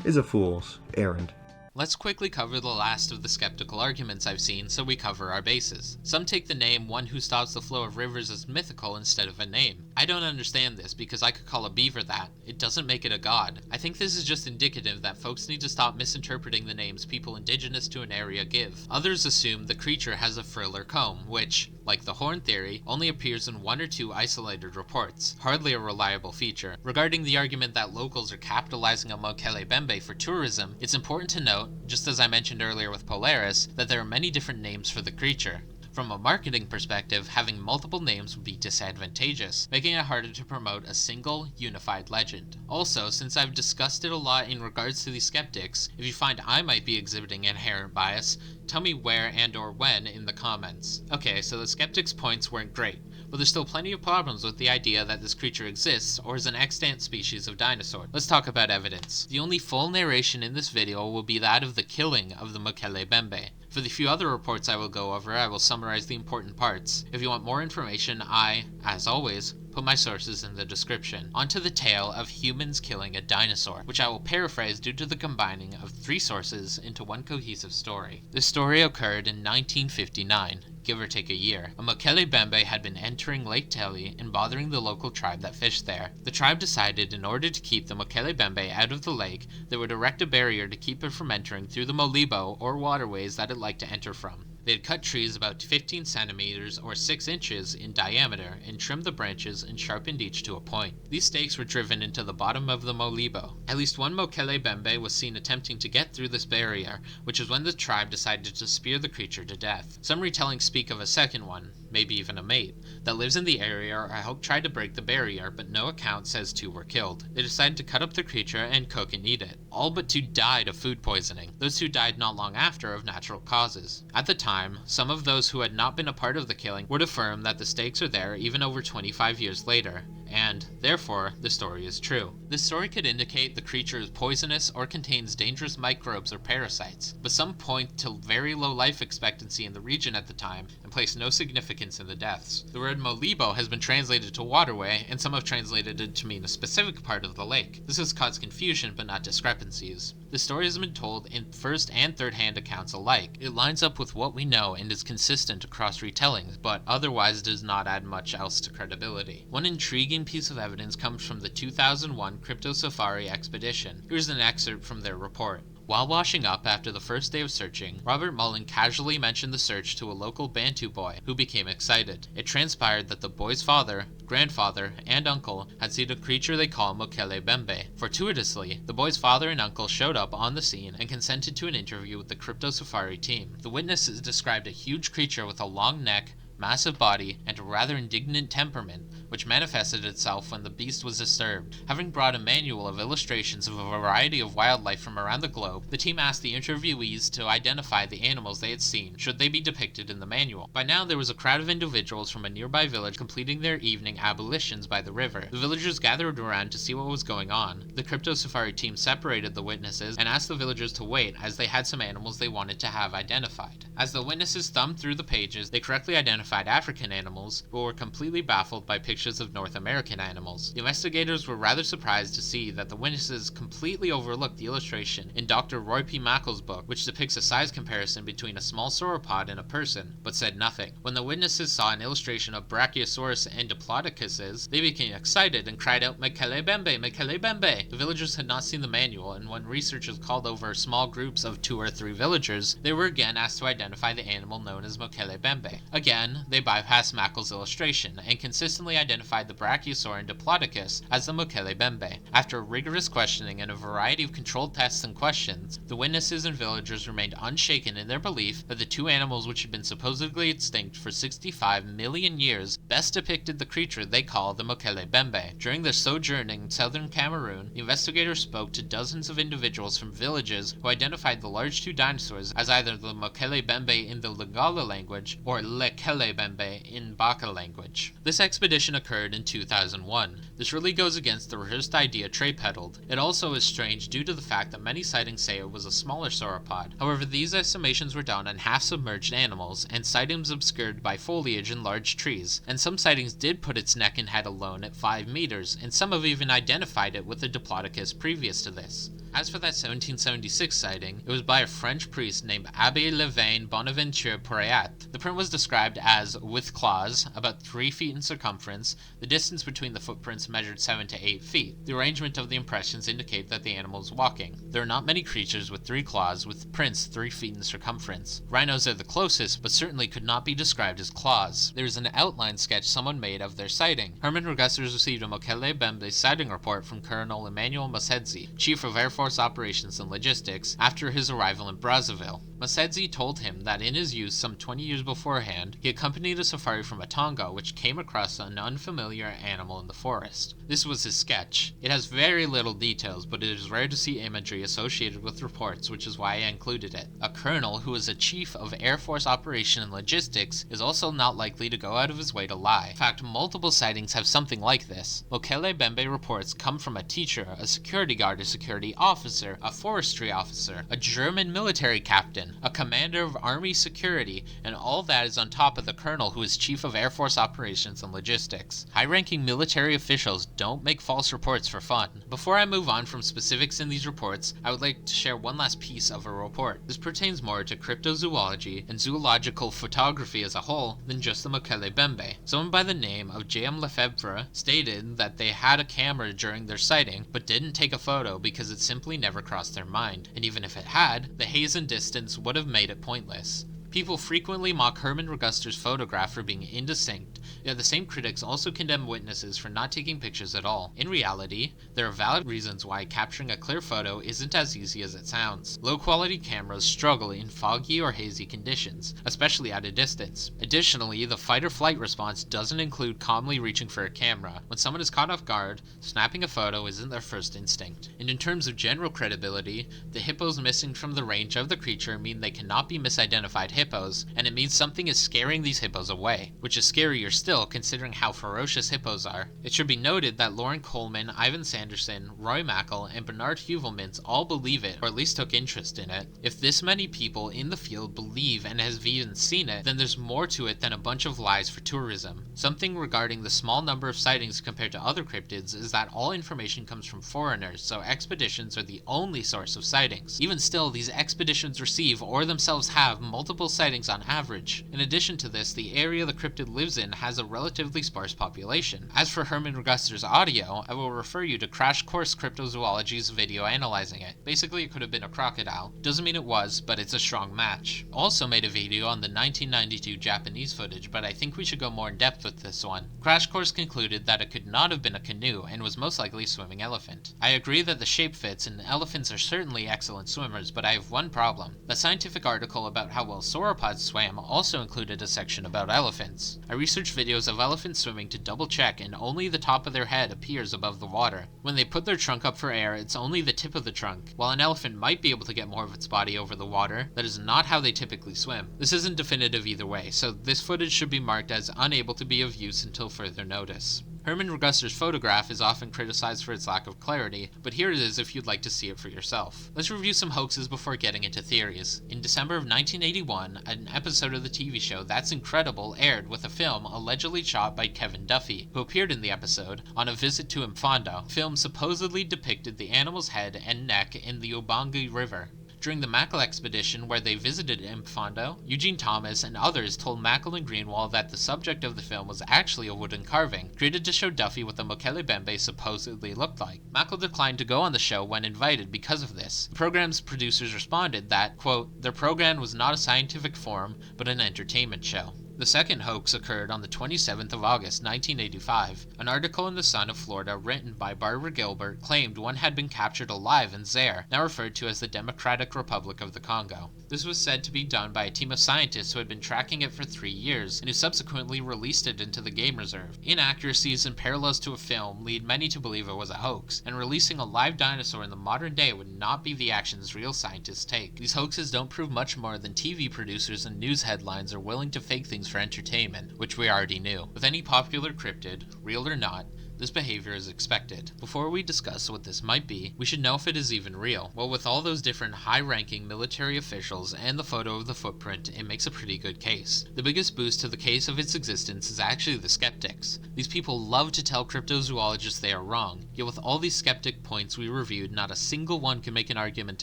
is a fool's errand. Let's quickly cover the last of the skeptical arguments I've seen so we cover our bases. Some take the name One Who Stops the Flow of Rivers as mythical instead of a name. I don't understand this because I could call a beaver that. It doesn't make it a god. I think this is just indicative that folks need to stop misinterpreting the names people indigenous to an area give. Others assume the creature has a frill or comb, which, like the horn theory, only appears in 1 or 2 isolated reports. Hardly a reliable feature. Regarding the argument that locals are capitalizing on Mokéle-mbêmbe for tourism, it's important to note, just as I mentioned earlier with Polaris, that there are many different names for the creature. From a marketing perspective, having multiple names would be disadvantageous, making it harder to promote a single, unified legend. Also, since I've discussed it a lot in regards to these skeptics, if you find I might be exhibiting inherent bias, tell me where and or when in the comments. Okay, so the skeptics' points weren't great, but there's still plenty of problems with the idea that this creature exists or is an extant species of dinosaur. Let's talk about evidence. The only full narration in this video will be that of the killing of the Mokéle-mbêmbe. For the few other reports I will go over, I will summarize the important parts. If you want more information, I, as always, put my sources in the description. On to the tale of humans killing a dinosaur, which I will paraphrase due to the combining of 3 sources into one cohesive story. This story occurred in 1959. Give or take a year. A Mokéle-mbêmbe had been entering Lake Teli and bothering the local tribe that fished there. The tribe decided in order to keep the Mokéle-mbêmbe out of the lake, they would erect a barrier to keep it from entering through the molibo or waterways that it liked to enter from. They had cut trees about 15 centimeters or 6 inches in diameter and trimmed the branches and sharpened each to a point. These stakes were driven into the bottom of the molibo. At least one Mokéle-mbêmbe was seen attempting to get through this barrier, which is when the tribe decided to spear the creature to death. Some retellings speak of a second one, maybe even a mate, that lives in the area or helped try to break the barrier, but no account says 2 were killed. They decided to cut up the creature and cook and eat it. All but 2 died of food poisoning. Those 2 died not long after of natural causes. At the time, some of those who had not been a part of the killing would affirm that the stakes are there even over 25 years later, and, therefore, the story is true. This story could indicate the creature is poisonous or contains dangerous microbes or parasites, but some point to very low life expectancy in the region at the time and place no significance in the deaths. The word molibo has been translated to waterway, and some have translated it to mean a specific part of the lake. This has caused confusion but not discrepancies. The story has been told in first and third-hand accounts alike. It lines up with what we know and is consistent across retellings, but otherwise does not add much else to credibility. One intriguing piece of evidence comes from the 2001 Crypto Safari expedition. Here's an excerpt from their report. While washing up after the first day of searching, Robert Mullen casually mentioned the search to a local Bantu boy, who became excited. It transpired that the boy's father, grandfather, and uncle had seen a creature they call Mokéle-mbêmbe. Fortuitously, the boy's father and uncle showed up on the scene and consented to an interview with the Crypto Safari team. The witnesses described a huge creature with a long neck, massive body, and a rather indignant temperament, which manifested itself when the beast was disturbed. Having brought a manual of illustrations of a variety of wildlife from around the globe, the team asked the interviewees to identify the animals they had seen, should they be depicted in the manual. By now there was a crowd of individuals from a nearby village completing their evening ablutions by the river. The villagers gathered around to see what was going on. The crypto safari team separated the witnesses and asked the villagers to wait, as they had some animals they wanted to have identified. As the witnesses thumbed through the pages, they correctly identified African animals, but were completely baffled by pictures of North American animals. The investigators were rather surprised to see that the witnesses completely overlooked the illustration in Dr. Roy P. Mackle's book, which depicts a size comparison between a small sauropod and a person, but said nothing. When the witnesses saw an illustration of Brachiosaurus and Diplodocuses, they became excited and cried out, "Mokéle-mbêmbe! Mokéle-mbêmbe!" The villagers had not seen the manual, and when researchers called over small groups of 2 or 3 villagers, they were again asked to identify the animal known as Mokéle-mbêmbe. Again, they bypassed Mackle's illustration, and consistently identified the Brachiosaur and Diplodocus as the Mokéle-mbêmbe. After rigorous questioning and a variety of controlled tests and questions, the witnesses and villagers remained unshaken in their belief that the 2 animals which had been supposedly extinct for 65 million years best depicted the creature they call the Mokéle-mbêmbe. During their sojourn in southern Cameroon, the investigators spoke to dozens of individuals from villages who identified the large 2 dinosaurs as either the Mokéle-mbêmbe in the Lingala language or Lekele-mbêmbe in Baka language. This expedition occurred in 2001. This really goes against the rehearsed idea Trey peddled. It also is strange due to the fact that many sightings say it was a smaller sauropod. However, these estimations were done on half-submerged animals, and sightings obscured by foliage and large trees, and some sightings did put its neck and head alone at 5 meters, and some have even identified it with a Diplodocus previous to this. As for that 1776 sighting, it was by a French priest named Abbé Levain Bonaventure Poiriat. The print was described as with claws, about 3 feet in circumference. The distance between the footprints measured 7 to 8 feet. The arrangement of the impressions indicate that the animal is walking. There are not many creatures with 3 claws with prints 3 feet in circumference. Rhinos are the closest, but certainly could not be described as claws. There is an outline sketch someone made of their sighting. Herman Reguster received a Mokéle-mbêmbe sighting report from Colonel Emmanuel Mosedzi, Chief of Air Force Operations and Logistics, after his arrival in Brazzaville. Mosedzi told him that in his youth some 20 years beforehand, he accompanied a safari from Tonga which came across an unfamiliar animal in the forest. This was his sketch. It has very little details, but it is rare to see imagery associated with reports, which is why I included it. A colonel who is a chief of Air Force Operation and Logistics is also not likely to go out of his way to lie. In fact, multiple sightings have something like this. Mokéle-mbêmbe reports come from a teacher, a security guard, a security officer, a forestry officer, a German military captain, a commander of army security, and all that is on top of the colonel who is chief of Air Force Operations and Logistics. High-ranking military officials don't make false reports for fun. Before I move on from specifics in these reports, I would like to share one last piece of a report. This pertains more to cryptozoology and zoological photography as a whole than just the Mokéle-mbêmbe. Someone by the name of J.M. Lefebvre stated that they had a camera during their sighting, but didn't take a photo because it simply never crossed their mind, and even if it had, the haze and distance would have made it pointless. People frequently mock Herman Reguster's photograph for being indistinct, yet the same critics also condemn witnesses for not taking pictures at all. In reality, there are valid reasons why capturing a clear photo isn't as easy as it sounds. Low-quality cameras struggle in foggy or hazy conditions, especially at a distance. Additionally, the fight-or-flight response doesn't include calmly reaching for a camera. When someone is caught off guard, snapping a photo isn't their first instinct. And in terms of general credibility, the hippos missing from the range of the creature mean they cannot be misidentified hippos, and it means something is scaring these hippos away, which is scarier still considering how ferocious hippos are. It should be noted that Lauren Coleman, Ivan Sanderson, Roy Mackle, and Bernard Heuvelmans all believe it, or at least took interest in it. If this many people in the field believe and have even seen it, then there's more to it than a bunch of lies for tourism. Something regarding the small number of sightings compared to other cryptids is that all information comes from foreigners, so expeditions are the only source of sightings. Even still, these expeditions receive or themselves have multiple sightings on average. In addition to this, the area the cryptid lives in has a relatively sparse population. As for Herman Reguster's audio, I will refer you to Crash Course Cryptozoology's video analyzing it. Basically, it could have been a crocodile. Doesn't mean it was, but it's a strong match. Also made a video on the 1992 Japanese footage, but I think we should go more in depth with this one. Crash Course concluded that it could not have been a canoe and was most likely a swimming elephant. I agree that the shape fits, and elephants are certainly excellent swimmers, but I have one problem. The scientific article about how well sauropods swam also included a section about elephants. I researched videos of elephants swimming to double check, and only the top of their head appears above the water. When they put their trunk up for air, it's only the tip of the trunk. While an elephant might be able to get more of its body over the water, that is not how they typically swim. This isn't definitive either way, so this footage should be marked as unable to be of use until further notice. Herman Reguster's photograph is often criticized for its lack of clarity, but here it is if you'd like to see it for yourself. Let's review some hoaxes before getting into theories. In December of 1981, an episode of the TV show That's Incredible aired with a film allegedly shot by Kevin Duffy, who appeared in the episode on a visit to Mfando. The film supposedly depicted the animal's head and neck in the Ubangi River. During the Mokéle expedition where they visited Mfando, Eugene Thomas and others told Mackle and Greenwald that the subject of the film was actually a wooden carving, created to show Duffy what the Mokéle-mbêmbe supposedly looked like. Mackle declined to go on the show when invited because of this. The program's producers responded that, quote, their program was not a scientific forum, but an entertainment show. The second hoax occurred on the 27th of August, 1985. An article in the Sun of Florida written by Barbara Gilbert claimed one had been captured alive in Zaire, now referred to as the Democratic Republic of the Congo. This was said to be done by a team of scientists who had been tracking it for 3 years, and who subsequently released it into the game reserve. Inaccuracies and parallels to a film lead many to believe it was a hoax, and releasing a live dinosaur in the modern day would not be the actions real scientists take. These hoaxes don't prove much more than TV producers and news headlines are willing to fake things for entertainment, which we already knew. With any popular cryptid, real or not, this behavior is expected. Before we discuss what this might be, we should know if it is even real. Well, with all those different high-ranking military officials and the photo of the footprint, it makes a pretty good case. The biggest boost to the case of its existence is actually the skeptics. These people love to tell cryptozoologists they are wrong, yet with all these skeptic points we reviewed, not a single one can make an argument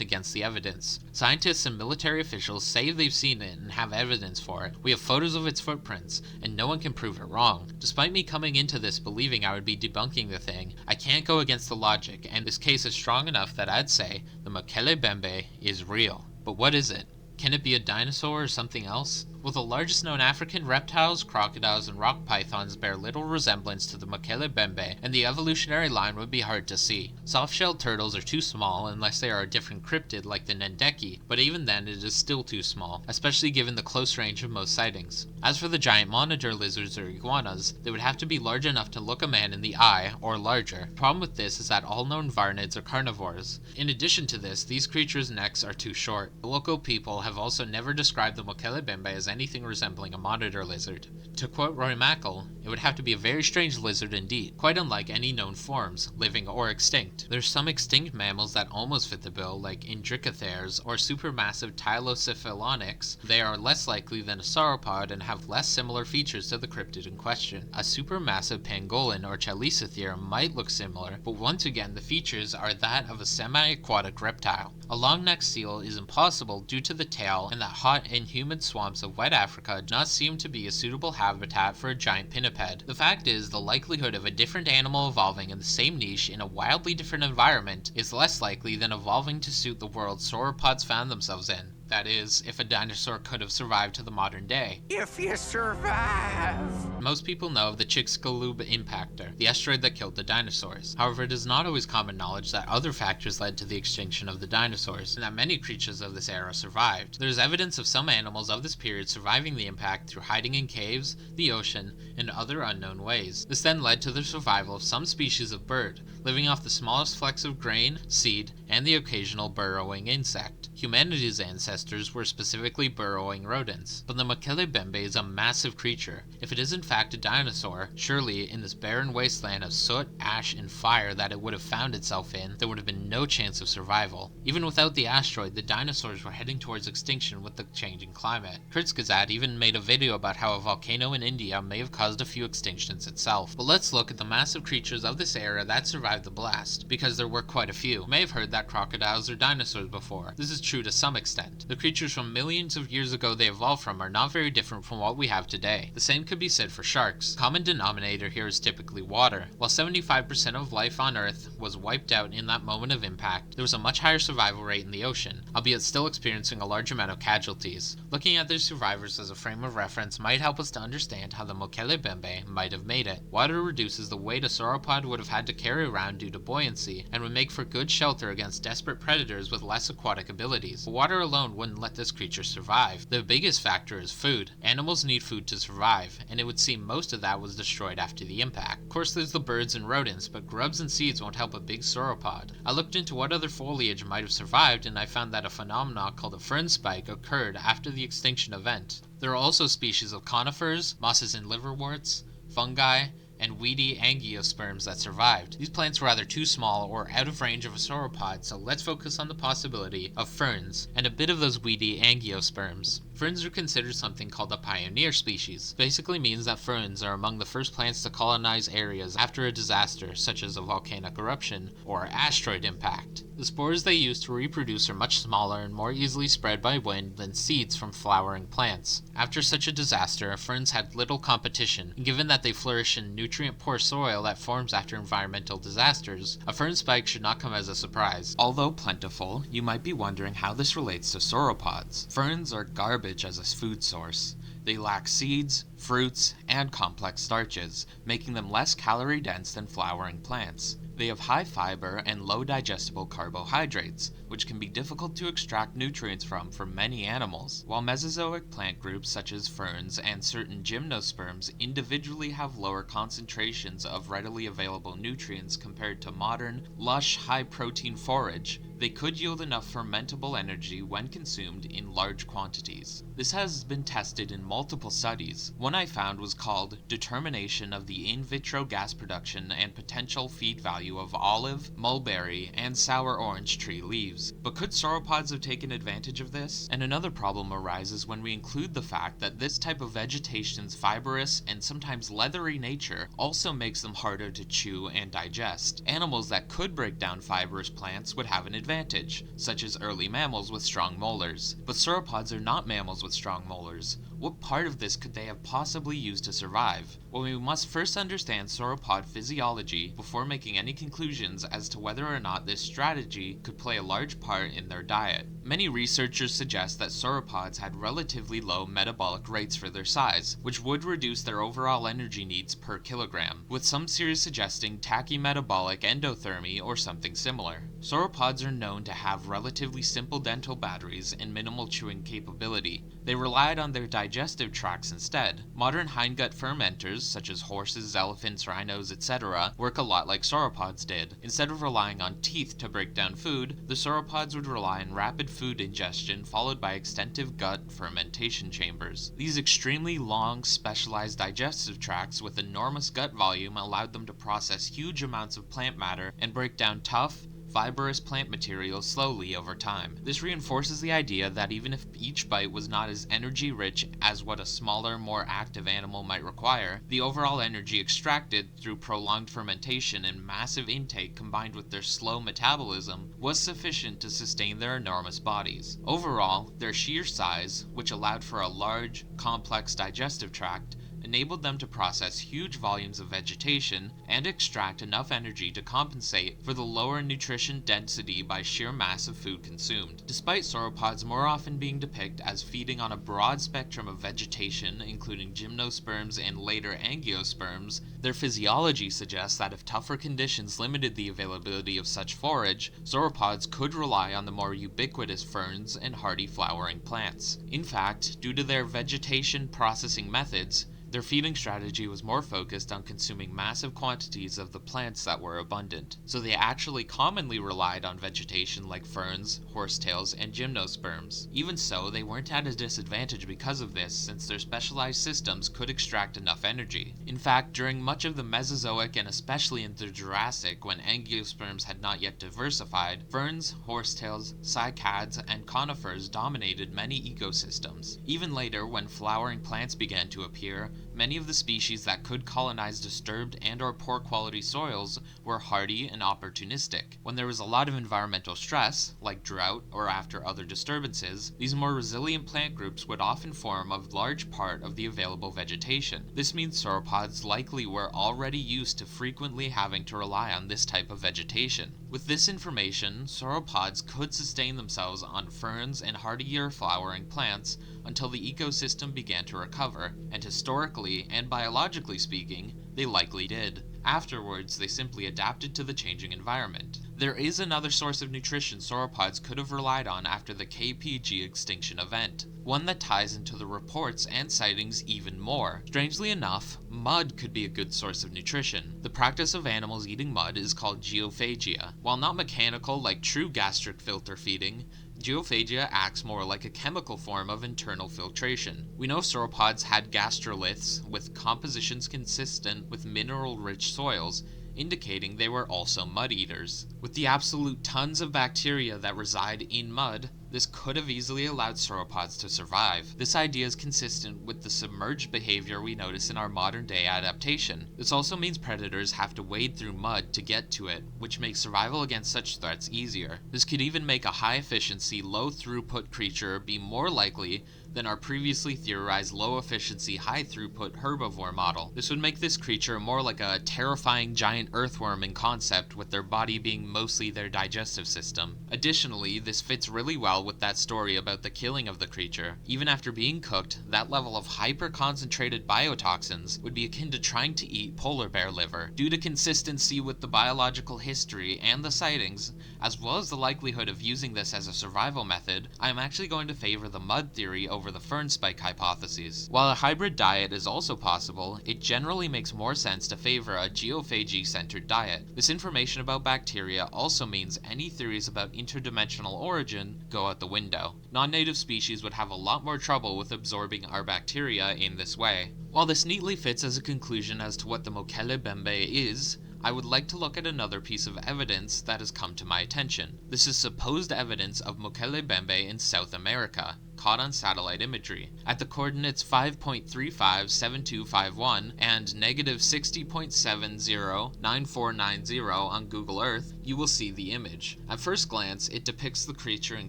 against the evidence. Scientists and military officials say they've seen it and have evidence for it. We have photos of its footprints, and no one can prove it wrong. Despite me coming into this believing I would be debunking the thing, I can't go against the logic, and this case is strong enough that I'd say the Mokéle-mbêmbe is real. But what is it? Can it be a dinosaur or something else? Well, the largest known African reptiles, crocodiles, and rock pythons bear little resemblance to the Mokéle-mbêmbe, and the evolutionary line would be hard to see. Soft-shelled turtles are too small unless they are a different cryptid like the Ndeki, but even then it is still too small, especially given the close range of most sightings. As for the giant monitor lizards or iguanas, they would have to be large enough to look a man in the eye, or larger. The problem with this is that all known varnids are carnivores. In addition to this, these creatures' necks are too short. The local people have also never described the Mokéle-mbêmbe as anything resembling a monitor lizard. To quote Roy Mackle, it would have to be a very strange lizard indeed, quite unlike any known forms, living or extinct. There's some extinct mammals that almost fit the bill, like Indricotheres or supermassive Tylocephalonyx. They are less likely than a sauropod and have less similar features to the cryptid in question. A supermassive pangolin or Chelicothere might look similar, but once again the features are that of a semi-aquatic reptile. A long-necked seal is impossible due to the tail, and that hot and humid swamps of wet Africa do not seem to be a suitable habitat for a giant pinniped. The fact is, the likelihood of a different animal evolving in the same niche in a wildly different environment is less likely than evolving to suit the world sauropods found themselves in. That is, if a dinosaur could have survived to the modern day. If you survive! Most people know of the Chicxulub impactor, the asteroid that killed the dinosaurs. However, it is not always common knowledge that other factors led to the extinction of the dinosaurs, and that many creatures of this era survived. There is evidence of some animals of this period surviving the impact through hiding in caves, the ocean, and other unknown ways. This then led to the survival of some species of bird, living off the smallest flecks of grain, seed, and the occasional burrowing insect. Humanity's ancestors were specifically burrowing rodents, but the Mokéle-mbêmbe is a massive creature. If it is in fact a dinosaur, surely in this barren wasteland of soot, ash, and fire that it would have found itself in, there would have been no chance of survival. Even without the asteroid, the dinosaurs were heading towards extinction with the changing climate. Kurzgesagt even made a video about how a volcano in India may have caused a few extinctions itself. But let's look at the massive creatures of this era that survived the blast, because there were quite a few. You may have heard that crocodiles are dinosaurs before. This is true to some extent. The creatures from millions of years ago they evolved from are not very different from what we have today. The same could be said for sharks. The common denominator here is typically water. While 75% of life on Earth was wiped out in that moment of impact, there was a much higher survival rate in the ocean, albeit still experiencing a large amount of casualties. Looking at their survivors as a frame of reference might help us to understand how the Mokéle-mbêmbe might have made it. Water reduces the weight a sauropod would have had to carry around due to buoyancy, and would make for good shelter against desperate predators with less aquatic ability. abilities. But water alone wouldn't let this creature survive. The biggest factor is food. Animals need food to survive, and it would seem most of that was destroyed after the impact. Of course, there's the birds and rodents, but grubs and seeds won't help a big sauropod. I looked into what other foliage might have survived, and I found that a phenomenon called a fern spike occurred after the extinction event. There are also species of conifers, mosses and liverworts, fungi, and weedy angiosperms that survived. These plants were either too small or out of range of a sauropod, so let's focus on the possibility of ferns and a bit of those weedy angiosperms. Ferns are considered something called a pioneer species. Basically means that ferns are among the first plants to colonize areas after a disaster, such as a volcanic eruption or asteroid impact. The spores they use to reproduce are much smaller and more easily spread by wind than seeds from flowering plants. After such a disaster, ferns had little competition, and given that they flourish in nutrient-poor soil that forms after environmental disasters, a fern spike should not come as a surprise. Although plentiful, you might be wondering how this relates to sauropods. Ferns are garbage as a food source. They lack seeds, fruits, and complex starches, making them less calorie dense than flowering plants. They have high fiber and low digestible carbohydrates, which can be difficult to extract nutrients from for many animals. While Mesozoic plant groups such as ferns and certain gymnosperms individually have lower concentrations of readily available nutrients compared to modern, lush, high-protein forage, they could yield enough fermentable energy when consumed in large quantities. This has been tested in multiple studies. One I found was called Determination of the In Vitro Gas Production and Potential Feed Value of Olive, Mulberry, and Sour Orange Tree Leaves. But could sauropods have taken advantage of this? And another problem arises when we include the fact that this type of vegetation's fibrous and sometimes leathery nature also makes them harder to chew and digest. Animals that could break down fibrous plants would have an advantage, such as early mammals with strong molars. But sauropods are not mammals with strong molars. What part of this could they have possibly used to survive? Well, we must first understand sauropod physiology before making any conclusions as to whether or not this strategy could play a large part in their diet. Many researchers suggest that sauropods had relatively low metabolic rates for their size, which would reduce their overall energy needs per kilogram, with some series suggesting tachymetabolic endothermy or something similar. Sauropods are known to have relatively simple dental batteries and minimal chewing capability. They relied on their digestive tracts instead. Modern hindgut fermenters, such as horses, elephants, rhinos, etc., work a lot like sauropods did. Instead of relying on teeth to break down food, the sauropods would rely on rapid food ingestion followed by extensive gut fermentation chambers. These extremely long, specialized digestive tracts with enormous gut volume allowed them to process huge amounts of plant matter and break down tough, fibrous plant materials slowly over time. This reinforces the idea that even if each bite was not as energy-rich as what a smaller, more active animal might require, the overall energy extracted through prolonged fermentation and massive intake combined with their slow metabolism was sufficient to sustain their enormous bodies. Overall, their sheer size, which allowed for a large, complex digestive tract, enabled them to process huge volumes of vegetation and extract enough energy to compensate for the lower nutrition density by sheer mass of food consumed. Despite sauropods more often being depicted as feeding on a broad spectrum of vegetation, including gymnosperms and later angiosperms, their physiology suggests that if tougher conditions limited the availability of such forage, sauropods could rely on the more ubiquitous ferns and hardy flowering plants. In fact, due to their vegetation processing methods, their feeding strategy was more focused on consuming massive quantities of the plants that were abundant, so they actually commonly relied on vegetation like ferns, horsetails, and gymnosperms. Even so, they weren't at a disadvantage because of this, since their specialized systems could extract enough energy. In fact, during much of the Mesozoic and especially in the Jurassic, when angiosperms had not yet diversified, ferns, horsetails, cycads, and conifers dominated many ecosystems. Even later, when flowering plants began to appear, many of the species that could colonize disturbed and/or poor quality soils were hardy and opportunistic. When there was a lot of environmental stress, like drought or after other disturbances, these more resilient plant groups would often form a large part of the available vegetation. This means sauropods likely were already used to frequently having to rely on this type of vegetation. With this information, sauropods could sustain themselves on ferns and hardier flowering plants until the ecosystem began to recover, and historically and biologically speaking, they likely did. Afterwards, they simply adapted to the changing environment. There is another source of nutrition sauropods could have relied on after the KPG extinction event, one that ties into the reports and sightings even more. Strangely enough, mud could be a good source of nutrition. The practice of animals eating mud is called geophagia. While not mechanical like true gastric filter feeding, geophagia acts more like a chemical form of internal filtration. We know sauropods had gastroliths with compositions consistent with mineral-rich soils, indicating they were also mud eaters. With the absolute tons of bacteria that reside in mud, this could have easily allowed sauropods to survive. This idea is consistent with the submerged behavior we notice in our modern-day adaptation. This also means predators have to wade through mud to get to it, which makes survival against such threats easier. This could even make a high-efficiency, low-throughput creature be more likely than our previously theorized low-efficiency, high-throughput herbivore model. This would make this creature more like a terrifying giant earthworm in concept, with their body being mostly their digestive system. Additionally, this fits really well with that story about the killing of the creature. Even after being cooked, that level of hyper-concentrated biotoxins would be akin to trying to eat polar bear liver. Due to consistency with the biological history and the sightings, as well as the likelihood of using this as a survival method, I am actually going to favor the mud theory over the fern spike hypothesis. While a hybrid diet is also possible, it generally makes more sense to favor a geophagy-centered diet. This information about bacteria also means any theories about interdimensional origin go out the window. Non-native species would have a lot more trouble with absorbing our bacteria in this way. While this neatly fits as a conclusion as to what the Mokéle-mbêmbe is, I would like to look at another piece of evidence that has come to my attention. This is supposed evidence of Mokéle-mbêmbe in South America, caught on satellite imagery. At the coordinates 5.357251 and negative 60.709490 on Google Earth, you will see the image. At first glance, it depicts the creature in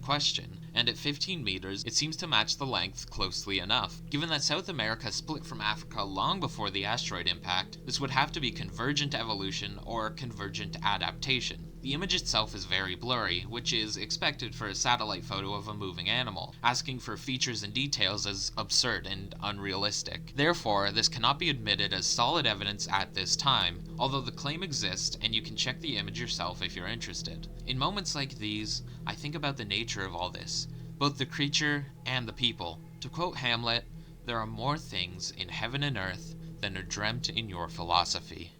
question, and at 15 meters, it seems to match the length closely enough. Given that South America split from Africa long before the asteroid impact, this would have to be convergent evolution or convergent adaptation. The image itself is very blurry, which is expected for a satellite photo of a moving animal. Asking for features and details is absurd and unrealistic. Therefore, this cannot be admitted as solid evidence at this time, although the claim exists and you can check the image yourself if you're interested. In moments like these, I think about the nature of all this, both the creature and the people. To quote Hamlet, "There are more things in heaven and earth than are dreamt in your philosophy."